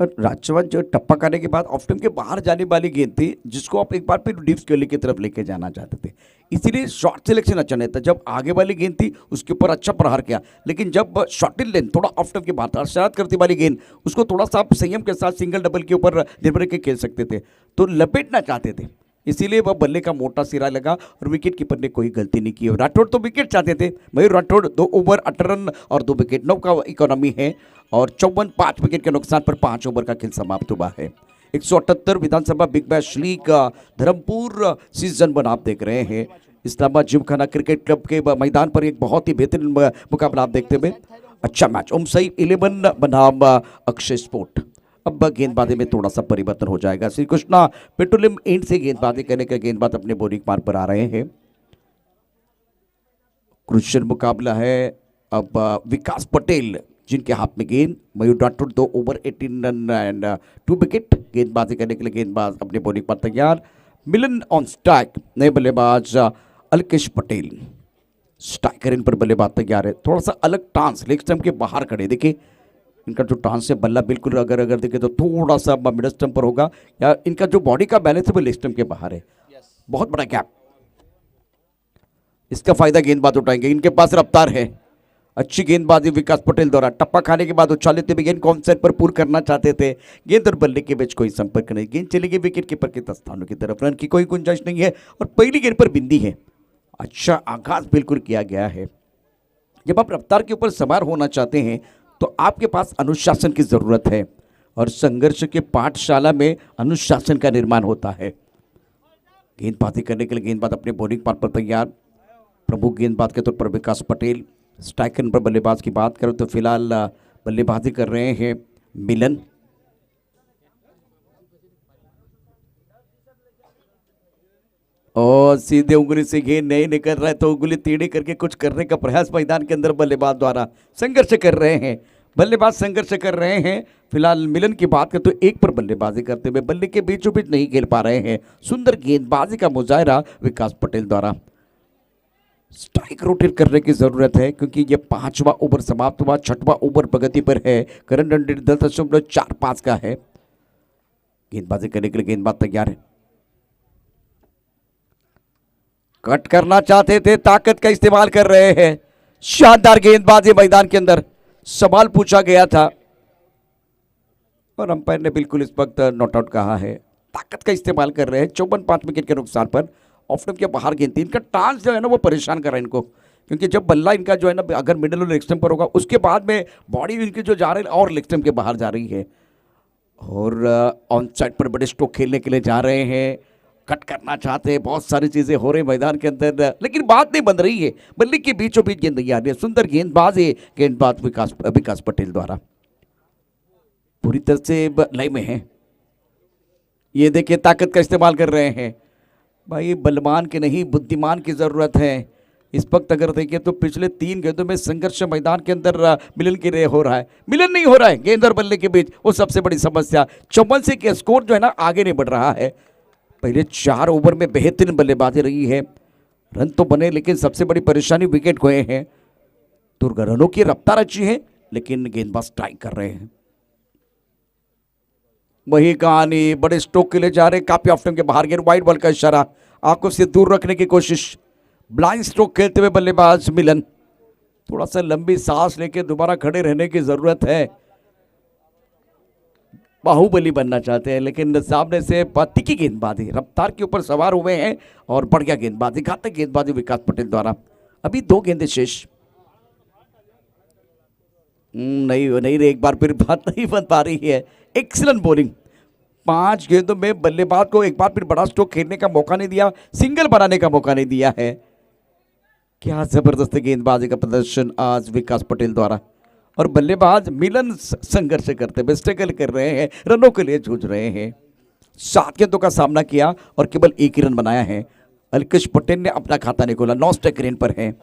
और राजचवन जो टप्पा खाने के बाद ऑफ स्टंप के बाहर जाने वाली गेंद थी, जिसको आप एक बार फिर डीप स्क्वेयर की तरफ लेके जाना चाहते थे, इसीलिए शॉर्ट सिलेक्शन अच्छा नहीं था। जब आगे वाली गेंद थी उसके ऊपर अच्छा प्रहार किया, लेकिन जब शॉर्ट इन लेंथ थोड़ा ऑफ स्टंप के बाहर था, शरारत करती वाली गेंद, उसको थोड़ा सा आप संयम के साथ सिंगल डबल के ऊपर निर्भर के खेल सकते थे, तो लपेटना चाहते थे, इसीलिए वह बल्ले का मोटा सिरा लगा और विकेट कीपर ने कोई गलती नहीं की। राठौड़ तो विकेट चाहते थे। मयूर राठौड़ 2 ओवर 18 रन और 2 विकेट, 9 का इकोनॉमी है और 54 5 विकेट के नुकसान पर 5 ओवर का खेल समाप्त हुआ है। 178 विधानसभा big bash league Dharampur season one आप देख रहे हैं। इस्लामाबाद जिमखाना क्रिकेट क्लब के मैदान पर एक बहुत ही बेहतरीन मुकाबला आप देखते हुए। अच्छा मैच, ओम साई 11 बनाम अक्षय स्पोर्ट। अब गेंदबाजी में थोड़ा सा परिवर्तन हो जाएगा। श्री कृष्णा पेट्रोलियम एंड से गेंदबाजी करने का गेंदबाज अपने बॉलिंग मार्ग पर आ रहे हैं। क्रुशियल मुकाबला है। अब विकास पटेल जिनके हाथ में गेंद, Mayur Rathore 2 over 18 run and 2 wicket. गेंदबाजी करने के लिए गेंदबाज अपने बॉलिंग पर तैयार। मिलन ऑन स्ट्राइक, नए बल्लेबाज अलकेश पटेल। स्ट्राइकर इन पर बल्लेबाज तैयार है। थोड़ा सा अलग टांस, लेग स्टंप के बाहर खड़े, देखिए इनका जो टांस है बल्ला बिल्कुल अगर देखें तो थोड़ा सा मिडल स्टंप पर होगा, या इनका जो बॉडी का बैलेंस है वो लेग स्टंप के बाहर है। बहुत बड़ा गैप, इसका फायदा गेंदबाज उठाएंगे। इनके पास रफ्तार है। अच्छी गेंदबाजी विकास पटेल द्वारा। टप्पा खाने के बाद उछालते हुए गेंद कॉम साइड पर पूर करना चाहते थे। गेंद और बल्ले के बीच कोई संपर्क नहीं। गेंद चली गई विकेट कीपर के स्थानों की तरफ। रन की कोई गुंजाइश नहीं है और पहली गेंद पर बिंदी है। अच्छा आगाज बिल्कुल किया गया है। जब आप रफ्तार के ऊपर सवार होना चाहते हैं तो आपके पास अनुशासन की जरूरत है और संघर्ष के पाठशाला में अनुशासन का निर्माण होता है। गेंदबाजी करने के लिए गेंदबाज अपने बॉलिंग पार्ट पर तैयार। प्रमुख गेंदबाज के तौर पर विकास पटेल। स्ट्राइकर पर बल्लेबाज की बात करें तो फिलहाल बल्लेबाजी कर रहे हैं मिलन। और सीधे उंगली से गेंद नहीं निकल रहा है तो उंगली टेढ़ी करके कुछ करने का प्रयास मैदान के अंदर बल्लेबाज द्वारा संघर्ष कर रहे हैं। बल्लेबाज संघर्ष कर रहे हैं। फिलहाल मिलन की बात करें तो 1 पर बल्लेबाजी करते हुए बल्ले के बीचों बीच नहीं खेल पा रहे हैं। सुंदर गेंदबाजी का मुजाहरा विकास पटेल द्वारा। स्ट्राइक रोटेट करने की जरूरत है क्योंकि ये 5वां ओवर समाप्त हुआ। 6वां ओवर प्रगति पर है। करंट रन रेट 10.45 का है। गेंदबाजी करने के लिए गेंदबाज तैयार है। कट करना चाहते थे, ताकत का इस्तेमाल कर रहे हैं। शानदार गेंदबाजी मैदान के अंदर। सवाल पूछा गया था और अंपायर ने बिल्कुल इस वक्त नॉट आउट कहा है। ताकत का इस्तेमाल कर रहे हैं 54 विकेट के नुकसान पर। ऑफ स्टंप के बाहर गेंद थी, इनका टांस जो है ना वो परेशान कर रहा है इनको, क्योंकि जब बल्ला इनका जो है ना अगर मिडिल और लेग स्टंप पर होगा उसके बाद में बॉडी इनकी जो जा रही है और लेग स्टंप के बाहर जा रही है। और ऑन साइड पर बड़े स्ट्रोक खेलने के लिए जा रहे हैं, कट करना चाहते हैं, बहुत सारी चीजें हो रही है मैदान के अंदर, लेकिन बात नहीं बन रही है। बल्ले के बीचों बीच गेंद नहीं आ रही है। सुंदर गेंदबाज है, गेंदबाज विकास पटेल द्वारा पूरी तरह से लय में है। ये देखिए ताकत का इस्तेमाल कर रहे हैं भाई, बलवान के नहीं बुद्धिमान की जरूरत है। इस वक्त अगर देखिए तो पिछले 3 गेंदों में संघर्ष मैदान के अंदर मिलन के लिए हो रहा है, मिलन नहीं हो रहा है गेंद और बल्ले के बीच, वो सबसे बड़ी समस्या। 54 से के स्कोर जो है ना आगे नहीं बढ़ रहा है। पहले 4 ओवर में बेहतरीन बल्लेबाजी रही है, रन तो बने लेकिन सबसे बड़ी परेशानी विकेट खोए हैं। तो रनों की रफ्तार अच्छी है लेकिन गेंदबाज स्ट्राइक कर रहे हैं। वही कहानी, बड़े स्ट्रोक के लिए जा रहे, काफी ऑफ स्टंप के बाहर गेंद, वाइड बॉल का इशारा, आंखों से दूर रखने की कोशिश। ब्लाइंड स्ट्रोक खेलते हुए बल्लेबाज मिलन, थोड़ा सा लंबी सांस लेके दोबारा खड़े रहने की जरूरत है। बाहुबली बनना चाहते हैं लेकिन सामने से तिखी गेंदबाजी, रफ्तार के ऊपर सवार हुए हैं और बढ़िया गेंदबाजी, घातक गेंदबाजी विकास पटेल द्वारा। अभी 2 गेंदें शेष। नहीं नहीं रे, एक बार फिर बात नहीं बन पा रही है। एक्सीलेंट बॉलिंग, 5 गेंदों में बल्लेबाज को एक बार फिर बड़ा स्ट्रोक खेलने का मौका नहीं दिया, सिंगल बनाने का मौका नहीं दिया है। क्या जबरदस्त गेंदबाजी का प्रदर्शन आज विकास पटेल द्वारा। और बल्लेबाज मिलन संघर्ष करते हुए स्ट्रगल कर रहे हैं, रनों के लिए जूझ रहे हैं। 7 गेंदों का सामना किया और केवल 1 ही रन बनाया है। अलकेश पटेल ने अपना खाता नहीं खोला, 9 स्ट्राइक रेट पर है।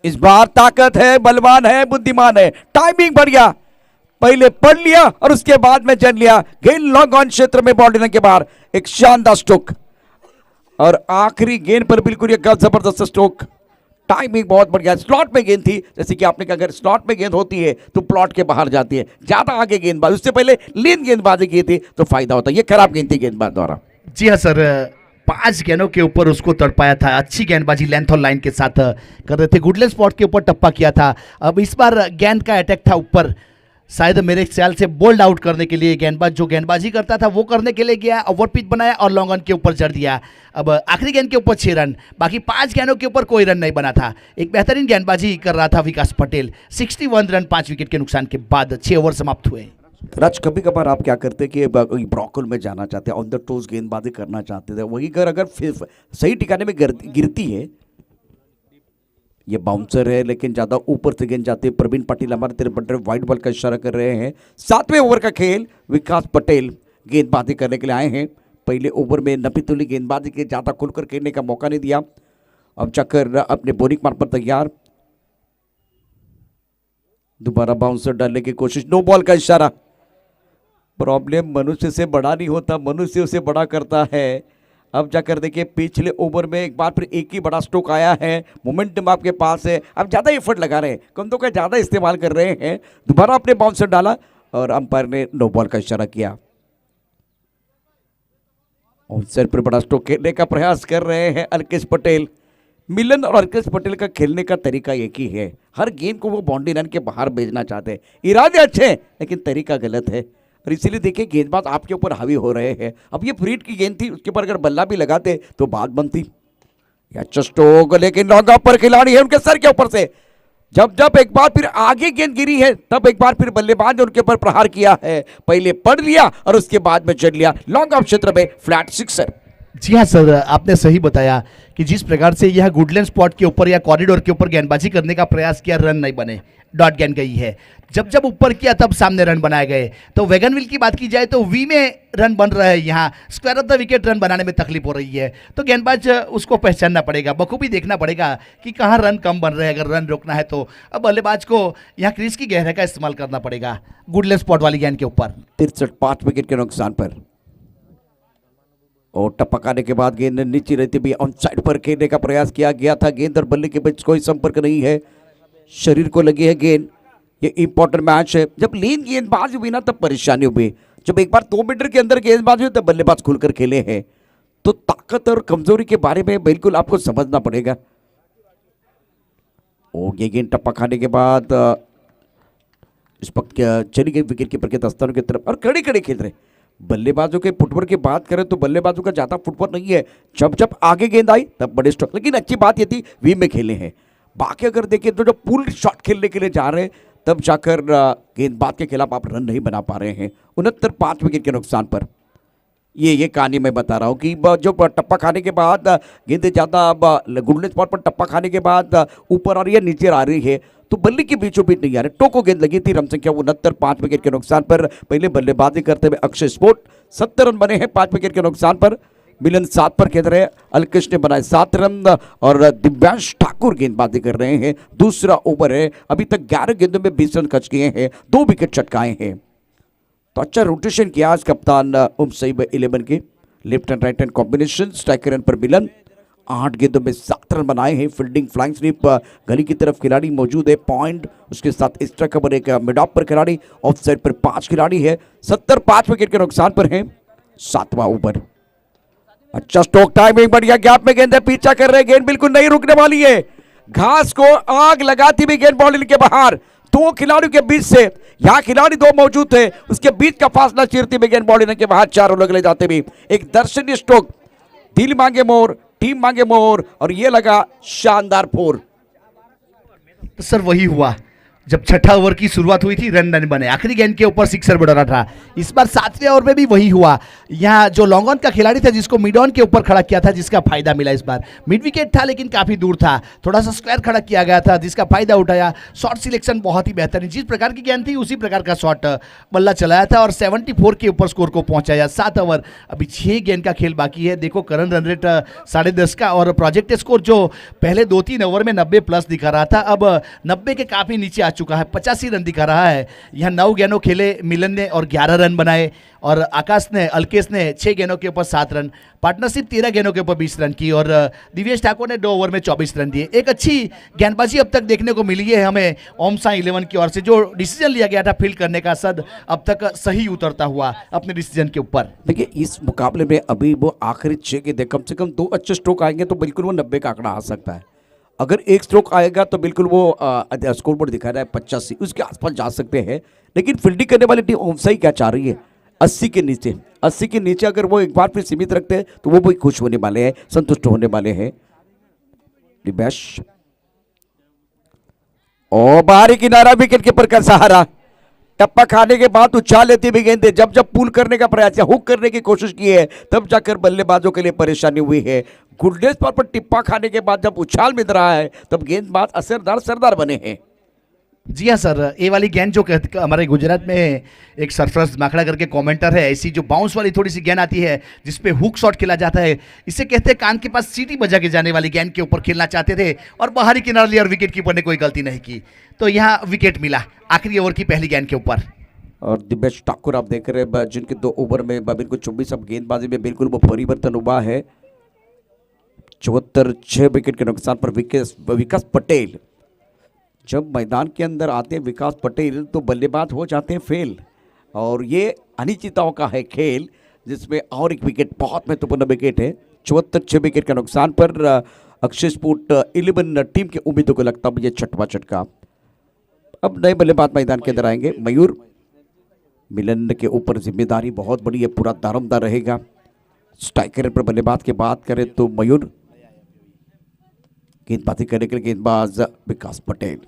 इस बार ताकत है, बलवान है, बुद्धिमान है, टाइमिंग बढ़िया, पहले पढ़ लिया और उसके बाद में जन लिया। गेंद लॉन्ग ऑन क्षेत्र में बाउंड्री के बाहर, एक शानदार स्ट्रोक और आखिरी गेंद पर बिल्कुल एक जबरदस्त स्ट्रोक। टाइमिंग बहुत बढ़िया, स्लॉट में गेंद थी, जैसे कि आपने कहा अगर स्लॉट में गेंद होती है तो प्लॉट के बाहर जाती है, ज्यादा आगे गेंदबाज, उससे पहले लीन गेंदबाजी की थी तो फायदा होता है। ये खराब गेंद थी गेंदबाज द्वारा। जी हाँ सर, 5 गेंदों के ऊपर उसको तड़पाया था, अच्छी गेंदबाजी लेंथ और लाइन के साथ कर रहे थे, गुडलैंड स्पॉट के ऊपर टप्पा किया था। अब इस बार गेंद का अटैक था ऊपर, शायद मेरे ख्याल से बोल्ड आउट करने के लिए गेंदबाज जो गेंदबाजी करता था वो करने के लिए गया, ओवर पिच बनाया और लॉन्ग ऑन के ऊपर जड़ दिया। अब आखिरी गेंद के ऊपर 6 रन, बाकी 5 गेंदों के ऊपर कोई रन नहीं बना था। एक बेहतरीन गेंदबाजी कर रहा था विकास पटेल। 61 रन 5 विकेट के नुकसान के बाद 6 ओवर समाप्त हुए। राज, कभी कभार आप क्या करते कि ब्रॉकल में जाना चाहते हैं, ऑन द टोज गेंदबाजी करना चाहते थे, वही अगर सही ठिकाने में गिरती है, ये बाउंसर है लेकिन ज्यादा ऊपर से गेंद जाती है। प्रवीण पाटिल हमारे तेरे बड़े वाइड बॉल का इशारा कर रहे हैं। 7वें ओवर का खेल, विकास पटेल गेंदबाजी करने के लिए आए हैं। पहले ओवर में नपीतुली गेंदबाजी के ज्यादा खुलकर खेलने का मौका नहीं दिया। अब चक्कर अपने बॉलिंग मार्ग पर तैयार, दोबारा बाउंसर डालने की कोशिश, नो बॉल का इशारा। प्रॉब्लम मनुष्य से बड़ा नहीं होता, मनुष्य उसे बड़ा करता है। अब जाकर देखिए पिछले ओवर में एक बार फिर एक ही बड़ा स्ट्रोक आया है, मोमेंटम आपके पास है, अब ज़्यादा एफर्ट लगा रहे हैं, कंधों का ज़्यादा इस्तेमाल कर रहे हैं। दोबारा अपने बाउंसर डाला और अंपायर ने नो बॉल का इशारा किया। ऑफसाइड पर बड़ा स्ट्रोक खेलने का प्रयास कर रहे हैं अलकेश पटेल। मिलन और अलकेश पटेल का खेलने का तरीका एक ही है, हर गेंद को वो बाउंड्री लाइन के बाहर भेजना चाहते हैं। इरादे अच्छे हैं लेकिन तरीका गलत है और इसीलिए देखिए गेंदबाज आपके ऊपर हावी हो रहे हैं। अब ये फ्रीड की गेंद थी, उसके ऊपर अगर बल्ला भी लगाते तो बात बनती। या स्ट्रोक, लेकिन लॉन्ग ऑफ पर खिलाड़ी है उनके सर के ऊपर से। जब एक बार फिर आगे गेंद गिरी है तब एक बार फिर बल्लेबाज ने उनके ऊपर प्रहार किया है, पहले पढ़ लिया और उसके बाद में चढ़ लिया लॉन्ग ऑफ क्षेत्र में, फ्लैट सिक्सर। जी हाँ सर, आपने सही बताया कि जिस प्रकार से यह गुडलैंड स्पॉट के ऊपर या कॉरिडोर के ऊपर गेंदबाजी करने का प्रयास किया, रन नहीं बने, डॉट गेंद गई है। जब जब ऊपर किया तब सामने रन बनाए गए। तो वैगनविल की बात की जाए तो वी में रन बन रहा है, यहाँ square of the wicket run बनाने में तकलीफ हो रही है। तो गेंदबाज उसको पहचानना पड़ेगा, बखूबी देखना पड़ेगा कि कहाँ रन कम बन रहे हैं। अगर रन रोकना है तो अब बल्लेबाज को यहाँ क्रीज की गहराई का इस्तेमाल करना पड़ेगा गुडलैंड स्पॉट वाली गेंद के ऊपर। 63 5 विकेट के नुकसान पर और टपकाने के बाद गेंद नीचे रहती भी ऑन साइड पर खेलने का प्रयास किया गया था। गेंद और बल्ले के बीच कोई संपर्क नहीं है, शरीर को लगी है गेंद। ये इंपॉर्टेंट मैच है, जब लीन गेंदबाज हुई ना तब परेशानी हुई। जब एक बार 2 मीटर के अंदर गेंदबाज हुई तब बल्लेबाज खुलकर खेले हैं। तो ताकत और कमजोरी के बारे में बिल्कुल आपको समझना पड़ेगा। ओ ये गेंद टप्पा खाने के बाद इस वक्त क्या चली गई विकेट कीपर के दस्तानों की तरफ और खड़े खड़े खेल रहे। बल्लेबाजों के फुटवर्क की बात करें तो बल्लेबाजों का ज़्यादा फुटवर्क नहीं है, जब जब आगे गेंद आई तब बड़े स्ट्रोक, लेकिन अच्छी बात ये थी वी में खेले हैं। बाकी अगर देखें तो जब पुल शॉट खेलने के लिए जा रहे हैं तब जाकर गेंदबाज के खिलाफ आप रन नहीं बना पा रहे हैं। 69 विकेट के नुकसान पर ये कहानी मैं बता रहा हूँ कि जो टप्पा खाने के बाद गेंदें ज़्यादा गुडनेस स्पॉट पर टप्पा खाने के बाद ऊपर आ रही है नीचे आ रही है तो बल्ले के बीचों बीच नहीं आ रहे। टोको गेंद लगी थी, रन संख्या 69, 5 विकेट के नुकसान पर। पहले बल्लेबाजी करते हुए अक्षय स्पोर्ट 70 रन बने हैं 5 विकेट के नुकसान पर। मिलन 7 पर खेल रहे हैं, अलकृष्ण ने बनाए 7 रन और दिव्यांश ठाकुर गेंदबाजी कर रहे हैं। दूसरा ओवर है, अभी तक 11 गेंदों में 20 रन खर्च किए हैं, 2 विकेट चटकाए हैं। तो अच्छा रोटेशन किया आज कप्तान सईब 11 के, left and right hand combination. Striker run पर मिलन 8 गेंदों में 7 रन बनाए हैं। फील्डिंग फ्लाइंग स्लिप गली की तरफ खिलाड़ी मौजूद है, पॉइंट उसके साथ एक्स्ट्रा कवर एक मिड ऑफ पर खिलाड़ी, ऑफ साइड पर 5 खिलाड़ी है। 70 5 विकेट के नुकसान पर है। 7वां ओवर, अच्छा स्ट्रोक टाइमिंग, बढ़िया गैप में गेंद है, पीछा कर रहे, गेंद बिल्कुल नहीं रुकने वाली है। घास को आग लगाती हुई गेंद बॉल के बाहर, 2 खिलाड़ियों के बीच से, यहां खिलाड़ी 2 मौजूद थे, उसके बीच का फासला चीरती हुई गेंद बॉल के बाहर 4 रन ले जाते हुए एक दर्शनीय स्ट्रोक। दिल मांगे मोर, टीम मांगे मोर और ये लगा शानदार 4। तो सर वही हुआ जब छठा ओवर की शुरुआत हुई थी, रन नहीं बने, आखिरी गेंद के ऊपर सिक्सर बढ़ा था। इस बार 7वें ओवर में भी वही हुआ। यहाँ जो लॉन्ग ऑन का खिलाड़ी था जिसको मिड ऑन के ऊपर खड़ा किया था, जिसका फायदा मिला। इस बार मिड विकेट था लेकिन काफी दूर था, थोड़ा सा स्क्वायर खड़ा किया गया था जिसका फायदा उठाया। शॉट सिलेक्शन बहुत ही बेहतरीन, जिस प्रकार की गेंद थी उसी प्रकार का शॉट बल्ला चलाया था और 74 के ऊपर स्कोर को पहुंचाया। 7 ओवर, अभी 6 गेंद का खेल बाकी है। देखो करंट रन रेट 10.5 का और प्रोजेक्ट स्कोर जो पहले 2-3 ओवर में 90 प्लस दिखा रहा था, अब 90 के काफी नीचे आ चुका है, 85 रन दिखा रहा है। यहाँ 9 गेंदों खेले मिलन ने और 11 रन बनाए और आकाश ने, अल्केश ने 6 गेंदों के ऊपर 7 रन, पार्टनरशिप 13 गेंदों के ऊपर 20 रन की और दिव्येश ठाकुर ने 2 ओवर में 24 रन दिए। एक अच्छी गेंदबाजी अब तक देखने को मिली है हमें ओम साई 11 की ओर से। जो डिसीजन लिया गया था फील्ड करने का, सद अब तक सही उतरता हुआ अपने डिसीजन के ऊपर। देखिए इस मुकाबले में अभी वो आखिरी 6 गेंद, कम से कम 2 अच्छे स्ट्रोक आएंगे तो बिल्कुल वो 90 का आंकड़ा आ सकता है। अगर 1 स्ट्रोक आएगा तो बिल्कुल वो स्कोर बोर्ड दिखा रहा है 85, उसके आसपास जा सकते हैं। लेकिन फील्डिंग करने वाली टीम ओमसाई क्या चाह रही है, 80 के नीचे, 80 के नीचे अगर वो एक बार फिर सीमित रखते हैं तो वो भी खुश होने वाले हैं, संतुष्ट होने वाले हैं। दिव्याश और बाहरी किनारा, विकेट कीपर का सहारा, टप्पा खाने के बाद उछाल लेती हुई गेंदें, जब जब पुल करने का प्रयास या हुक करने की कोशिश की है तब जाकर बल्लेबाजों के लिए परेशानी हुई है। गुडनेस पर टिप्पा खाने के बाद जब उछाल मिल रहा है तब गेंदबाज असरदार सरदार बने हैं। जी हाँ सर, ये वाली गेंद जो हमारे गुजरात में एक सरफराज माखड़ा करके कमेंटर है, ऐसी जो बाउंस वाली थोड़ी सी गेंद आती है जिसपे हुक शॉट खेला जाता है, इसे कहते हैं कान के पास सीटी बजा के जाने वाली गेंद के ऊपर खेलना चाहते थे और बाहरी किनारा लिया और विकेट कीपर ने कोई गलती नहीं की, तो यहाँ विकेट मिला आखिरी ओवर की पहली गेंद के ऊपर। और दिव्येश ठाकुर आप देख रहे हैं जिनके 2 ओवर में बिल्कुल 24, अब गेंदबाजी में बिल्कुल वो परिवर्तन हुआ है। 74 6 विकेट के नुकसान पर विकास पटेल, जब मैदान के अंदर आते हैं विकास पटेल तो बल्लेबाज हो जाते हैं फेल, और ये अनिश्चितताओं का है खेल जिसमें और एक विकेट, बहुत महत्वपूर्ण विकेट है। 74 6 विकेट के नुकसान पर अक्षय स्पोर्ट 11 टीम के उम्मीदों को लगता है ये 6वां झटका। अब नए बल्लेबाज मैदान के अंदर आएंगे। मयूर, मिलन के ऊपर जिम्मेदारी बहुत बड़ी है, पूरा दारोमदार रहेगा। स्ट्राइकर पर बल्लेबाज की बात करें तो मयूर, गेंदबाजी करने के लिए गेंदबाज विकास पटेल,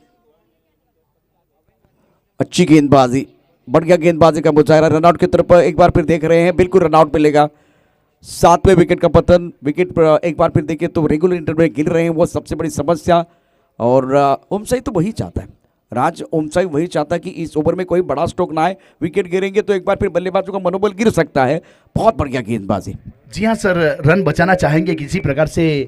अच्छी गेंदबाजी, बढ़िया गेंदबाजी का मुजाहरा। रनआउट की तरफ एक बार फिर देख रहे हैं, बिल्कुल रनआउट मिलेगा। 7वें विकेट का पतन, विकेट पर एक बार फिर देखिए तो रेगुलर इंटरवल गिर रहे हैं, वो सबसे बड़ी समस्या। और ओमसाई तो वही चाहता है, राज ओमसाई वही चाहता है कि इस ओवर में कोई बड़ा स्ट्रोक ना आए, विकेट गिरेंगे तो एक बार फिर बल्लेबाजों का मनोबल गिर सकता है। बहुत बढ़िया गेंदबाजी। जी हाँ सर, रन बचाना चाहेंगे किसी प्रकार से।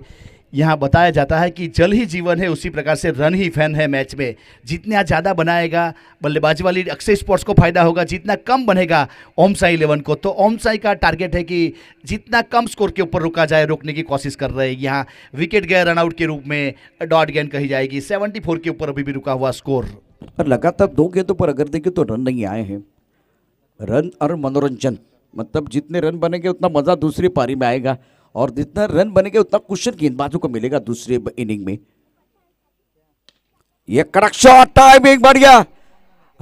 यहाँ बताया जाता है कि जल ही जीवन है, उसी प्रकार से रन ही फैन है मैच में। जितना ज़्यादा बनाएगा बल्लेबाजी वाली अक्षय स्पोर्ट्स को फायदा होगा, जितना कम बनेगा ओम साई 11 को। तो ओम साई का टारगेट है कि जितना कम स्कोर के ऊपर रुका जाए, रोकने की कोशिश कर रहे हैं। यहाँ विकेट गए रनआउट के रूप में, डॉट गेंद कही जाएगी। 74 के ऊपर अभी भी रुका हुआ स्कोर। और लगातार 2 गेंदों पर अगर देखें तो रन नहीं आए हैं। रन और मनोरंजन, मतलब जितने रन बनेंगे उतना मज़ा दूसरी पारी में आएगा, और जितना रन बनेंगे उतना कुशन गेंदबाजों को मिलेगा दूसरे इनिंग में। ये कड़क शॉट, टाइमिंग बढ़िया,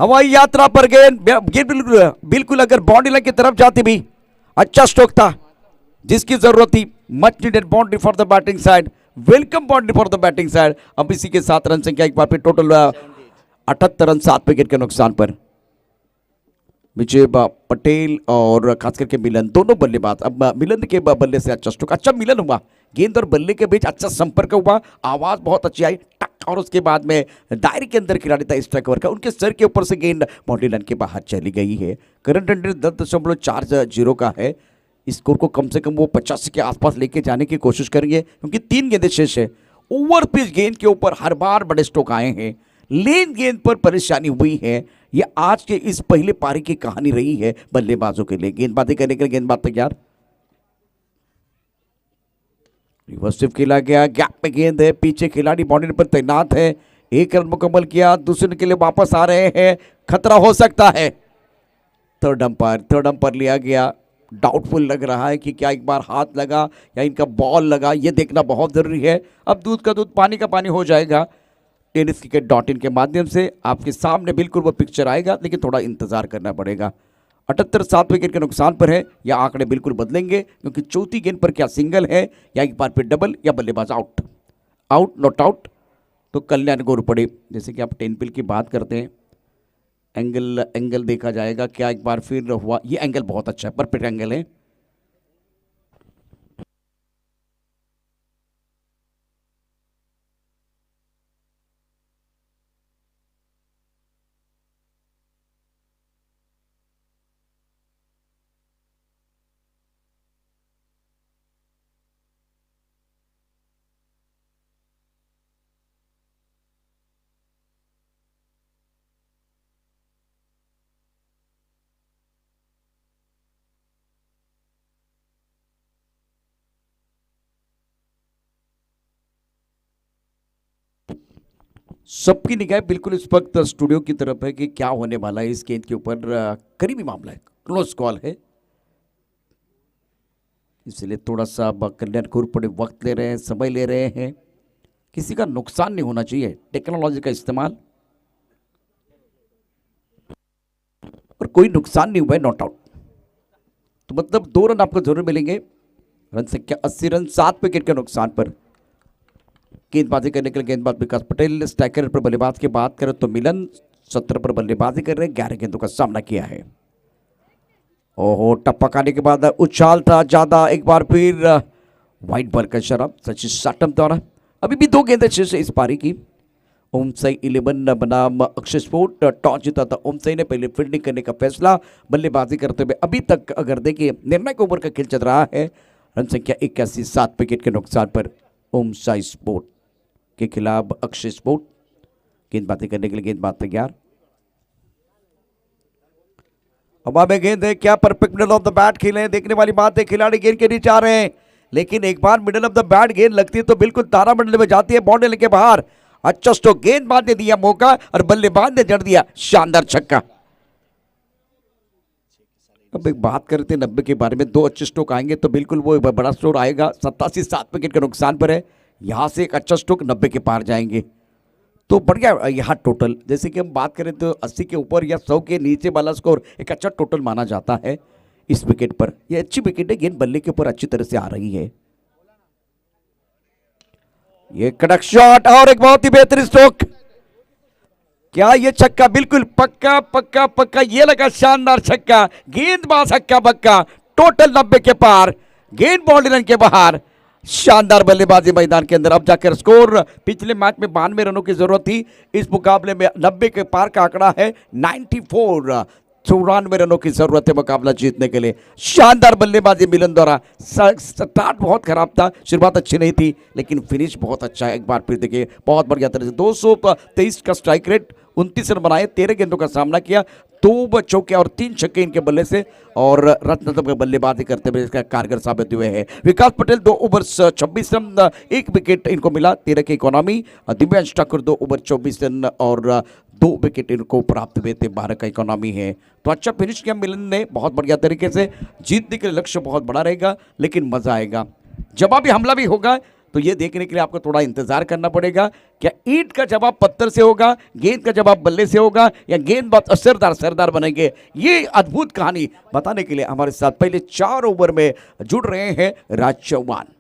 हवाई यात्रा पर गेंद बिल्कुल बिल्कुल अगर बाउंड्री लाइन की तरफ जाती भी अच्छा स्ट्रोक था जिसकी जरूरत थी। Much needed boundary for the batting side, welcome boundary for the batting side. अब इसी के साथ रन संख्या एक बार फिर टोटल 78 रन 7 विकेट के नुकसान पर। विजय पटेल और खास करके मिलन दोनों बल्लेबाज। अब मिलन के बल्ले से अच्छा स्ट्रोक, अच्छा मिलन हुआ, गेंद और बल्ले के बीच अच्छा संपर्क हुआ, आवाज बहुत अच्छी आई टक, और उसके बाद में दायरे के अंदर खिलाड़ी था स्ट्राइक ओवर का, उनके सर के ऊपर से गेंद बाउंड्री लाइन के बाहर चली गई है। करंट रन रेट 10.40 का है। स्कोर को कम से कम वो 85 के आसपास लेके जाने की कोशिश करेंगे क्योंकि 3 गेंदें शेष है। ओवर पिच गेंद के ऊपर हर बार बड़े स्ट्रोक आए हैं, लेन गेंद पर परेशानी हुई है। ये आज के इस पहले पारी की कहानी रही है बल्लेबाजों के लिए। गेंदबाजी करने के लिए गेंदबाज तैयार, रिवर्स स्विप खेला गया, गैप में गेंद है, पीछे खिलाड़ी बाउंड्री पर तैनात है। 1 रन मुकम्मल किया, दूसरे के लिए वापस आ रहे हैं, खतरा हो सकता है। थर्ड अंपायर लिया गया। डाउटफुल लग रहा है कि क्या एक बार हाथ लगा या इनका बॉल लगा, ये देखना बहुत जरूरी है। अब दूध का दूध पानी का पानी हो जाएगा। tenniscricket.in के माध्यम से आपके सामने बिल्कुल वो पिक्चर आएगा, लेकिन थोड़ा इंतजार करना पड़ेगा। 78 7 विकेट के नुकसान पर है। या आंकड़े बिल्कुल बदलेंगे क्योंकि चौथी गेंद पर क्या सिंगल है या एक बार फिर डबल या बल्लेबाज आउट, आउट नॉट आउट, तो कल्याण को पड़े। जैसे कि आप 10 पिल की बात करते हैं, एंगल देखा जाएगा, क्या एक बार फिर हुआ। ये एंगल बहुत अच्छा है, परफेक्ट एंगल है। सबकी निगाह बिल्कुल इस वक्त स्टूडियो की तरफ है कि क्या होने वाला है इस गेंद के ऊपर। करीबी मामला है, क्लोज कॉल है, इसलिए थोड़ा सा कल्याण घोरपड़े वक्त ले रहे हैं, समय ले रहे हैं। किसी का नुकसान नहीं होना चाहिए, टेक्नोलॉजी का इस्तेमाल, और कोई नुकसान नहीं हुआ है, नॉट आउट। तो मतलब 2 रन आपको जरूर मिलेंगे। रन संख्या 80 रन 7 विकेट के नुकसान पर। गेंदबाजी करने के लिए गेंदबाज विकास पटेल, स्ट्राइकर पर बल्लेबाज की बात करें तो मिलन 17 पर बल्लेबाजी कर रहे हैं, 11 गेंदों का सामना किया है। ओहो, टप्पा खाने के बाद उछाल था ज्यादा, एक बार फिर वाइट बॉल का शराब सचिन साटम द्वारा। अभी भी 2 गेंदें शेष है इस पारी की। ओमसाई 11 बनाम अक्षय स्पोर्ट, टॉस जीता था ओमसाई ने, पहले फील्डिंग करने का फैसला बल्लेबाजी करते हुए। अभी तक अगर देखिए निर्णायक ओवर का खेल चल रहा है। रन संख्या 81 7 विकेट के नुकसान पर ओमसाई स्पोर्ट के खिलाफ अक्षय स्पोर्ट। गेंदबाजी करने के लिए गेंदबाज तैयार। हवा में गेंद है, क्या perfect middle of the bat खेले, देखने वाली बात है। खिलाड़ी गेंद के नीचे आ रहे हैं, लेकिन एक बार मिडल ऑफ द बैट गेंद लगती है तो बिल्कुल तारा मंडल में जाती है, बाउंड्री के बाहर। अच्छा स्ट्रोक, गेंदबाज ने दिया मौका और बल्लेबाज ने जड़ दिया शानदार छक्का। अब एक बात करते हैं 90 के बारे में, 2 अच्छे स्ट्रोक आएंगे तो बिल्कुल वो बड़ा स्कोर आएगा। 87 7 विकेट के नुकसान पर है। यहाँ से एक अच्छा स्ट्रोक 90 के पार जाएंगे तो बढ़िया। यहाँ टोटल जैसे कि हम बात करें तो 80 के ऊपर या 100 के नीचे वाला स्कोर एक अच्छा टोटल माना जाता है इस विकेट पर। ये अच्छी विकेट है, गेंद बल्ले के ऊपर अच्छी तरह से आ रही है। ये कड़क शॉट और एक बहुत ही बेहतरीन स्ट्रोक। क्या ये छक्का, बिल्कुल पक्का पक्का पक्का, ये लगा शानदार छक्का। गेंदबाज हक्का बक्का, टोटल 90 के पार, गेंद बाउंड्री लाइन के बाहर। शानदार बल्लेबाजी मैदान के अंदर। अब जाकर स्कोर, पिछले मैच में 92 रनों की जरूरत थी, इस मुकाबले में 90 के पार का आंकड़ा है। 94 94 रनों की जरूरत है मुकाबला जीतने के लिए। शानदार बल्लेबाजी मिलन द्वारा। स्टार्ट बहुत खराब था, शुरुआत अच्छी नहीं थी, लेकिन फिनिश बहुत अच्छा है। एक बार फिर देखिए बहुत बढ़िया तरह से 223 का स्ट्राइक रेट, 29 रन बनाए, 13 गेंदों का सामना किया, 2 चौके और 3 छक्के इनके बल्ले से, और रत्न बल्लेबाजी करते हुए इसका कारगर साबित हुए हैं। विकास पटेल 2 ओवर 26 रन, 1 विकेट इनको मिला, 13 की economy. Divyansh Thakur 2 over 24 run और 2 विकेट इनको प्राप्त हुए थे, 12 का इकोनॉमी है। तो अच्छा फिनिश किया मिलन ने बहुत बढ़िया तरीके से। जीतने के लिए लक्ष्य बहुत बड़ा रहेगा, लेकिन मजा आएगा। जवाबी हमला भी होगा, तो ये देखने के लिए आपको थोड़ा इंतजार करना पड़ेगा, क्या ईंट का जवाब पत्थर से होगा, गेंद का जवाब बल्ले से होगा, या गेंदबाज असरदार सरदार बनेंगे। ये अद्भुत कहानी बताने के लिए हमारे साथ पहले 4 ओवर में जुड़ रहे हैं राज चौहान।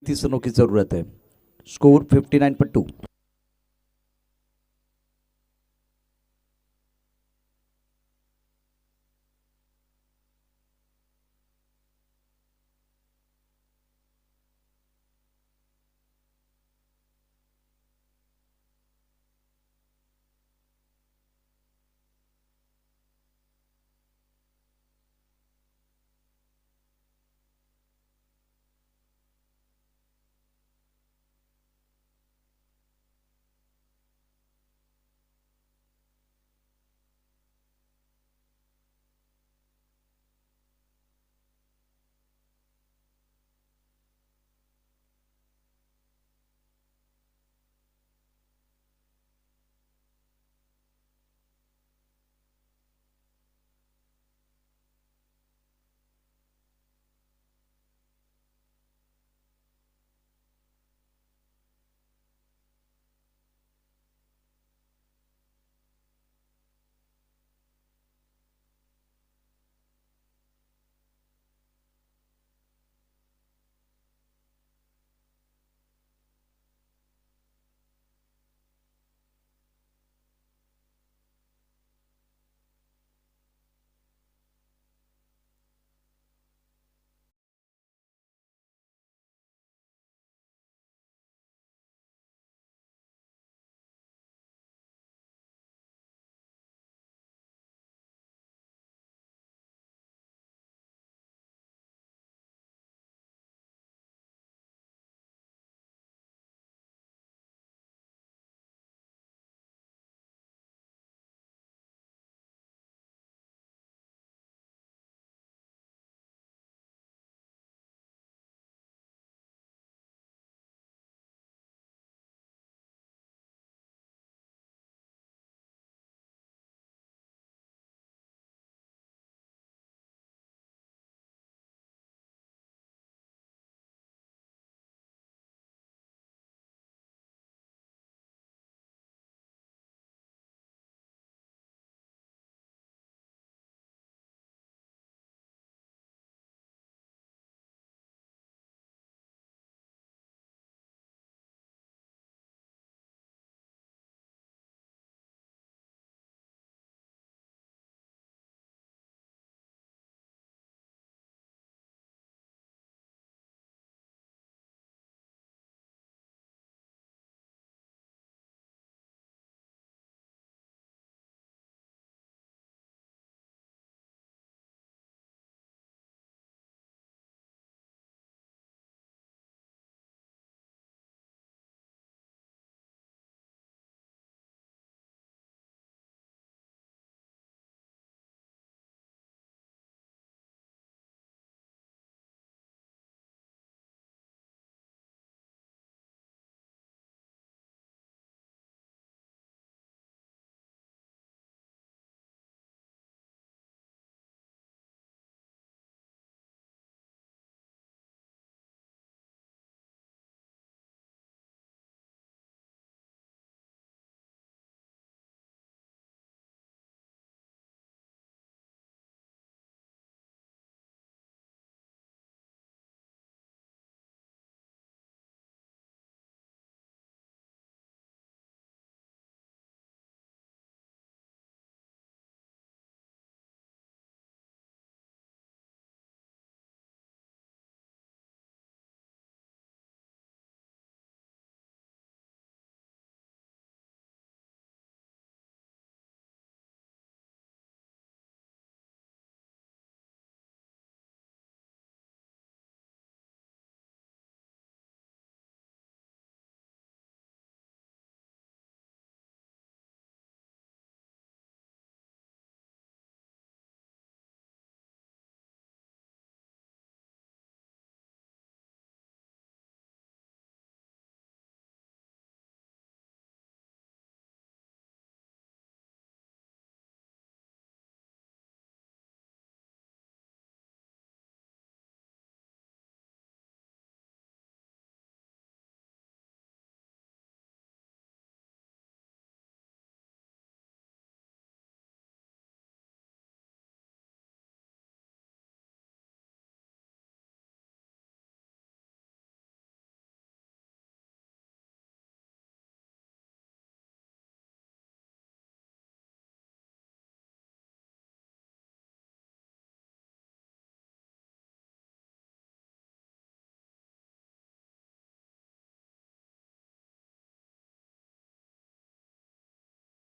30 रनों की जरूरत है। स्कोर 59 पर 2।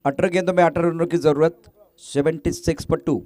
18 गेंदों में 18 रनों की जरूरत, 76 पर 2।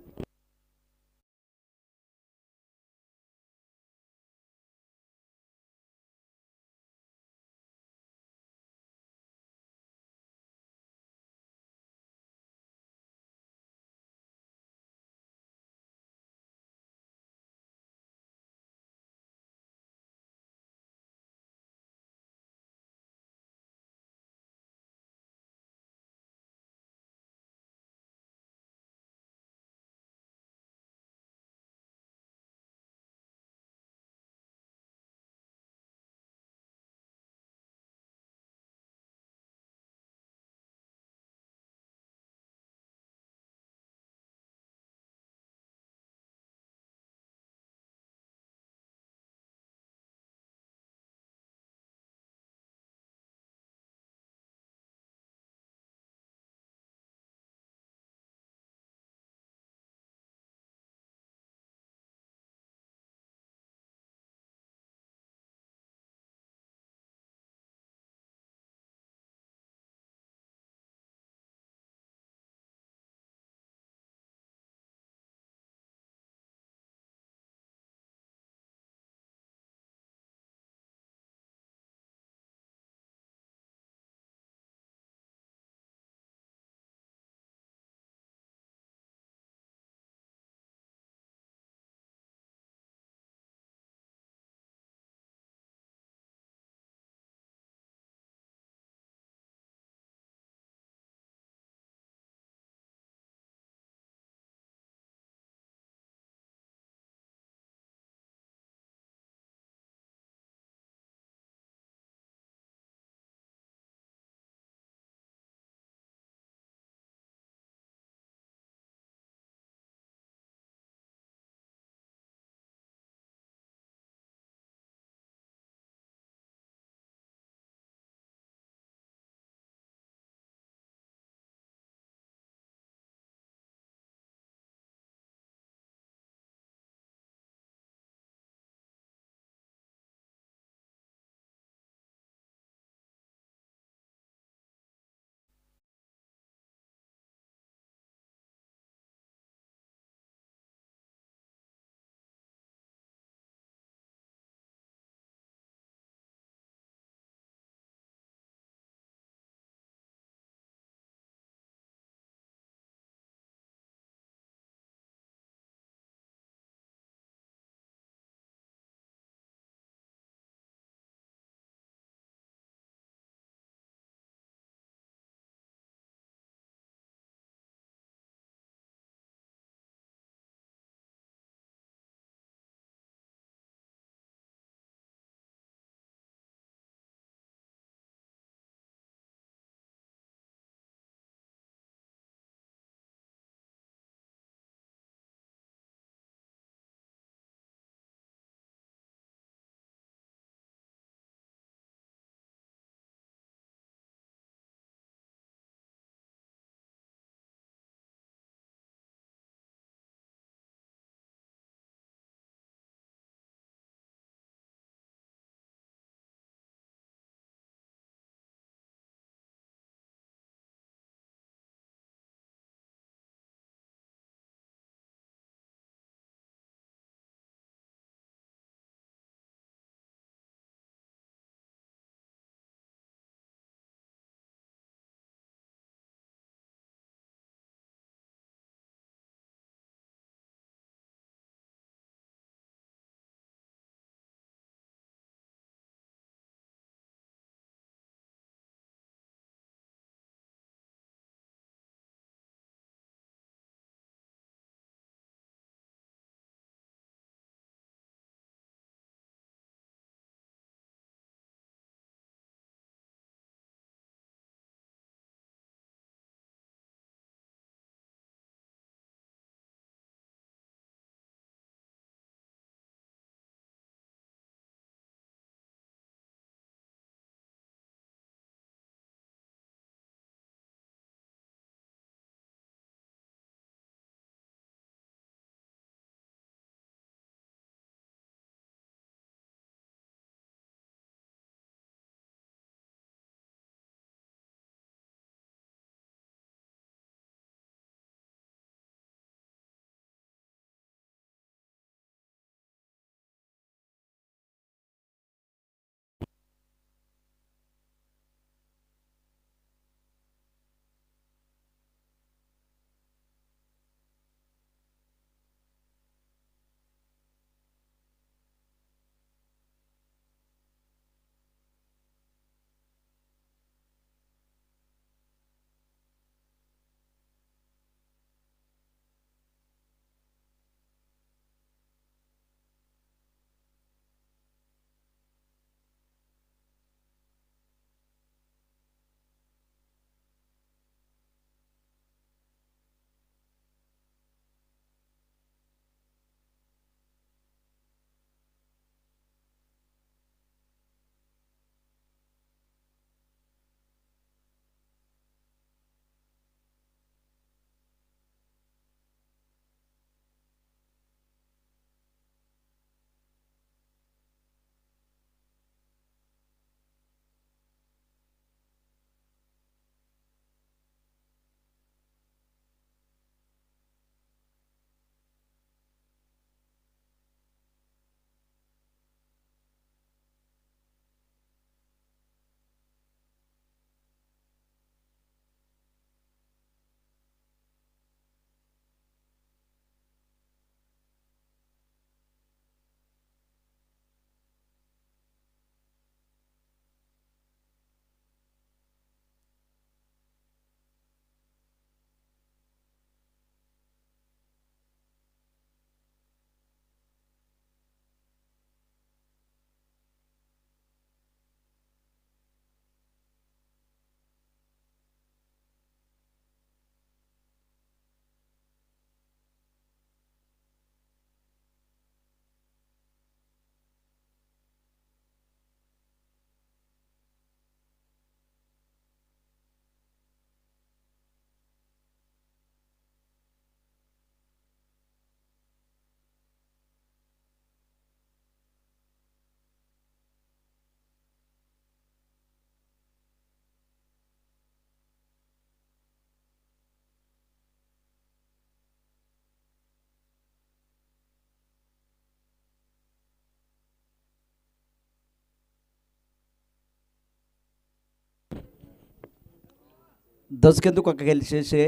10 गेंदों का खेल शेष है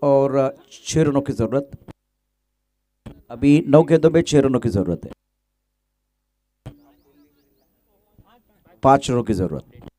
और 6 रनों की जरूरत। अभी 9 गेंदों में 6 रनों की जरूरत है, 5 रनों की जरूरत।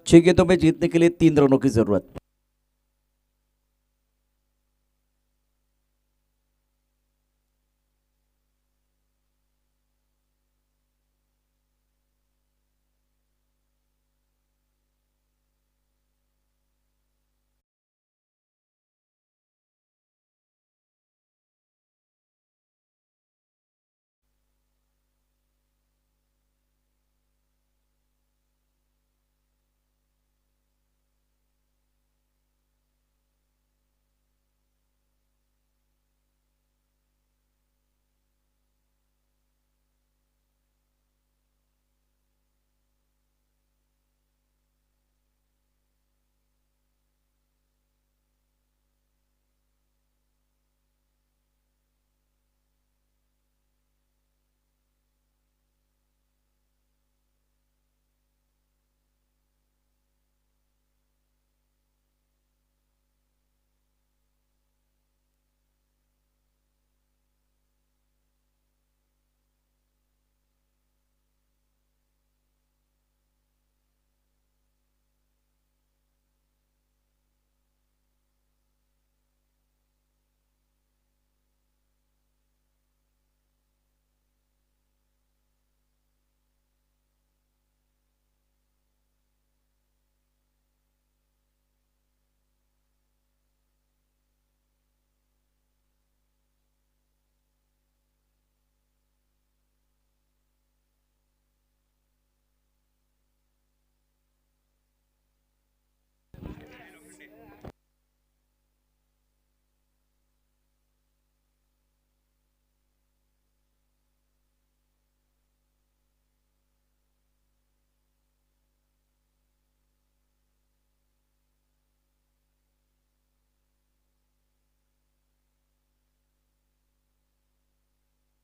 छह गेंदों में जीतने के लिए 3 रनों की जरूरत।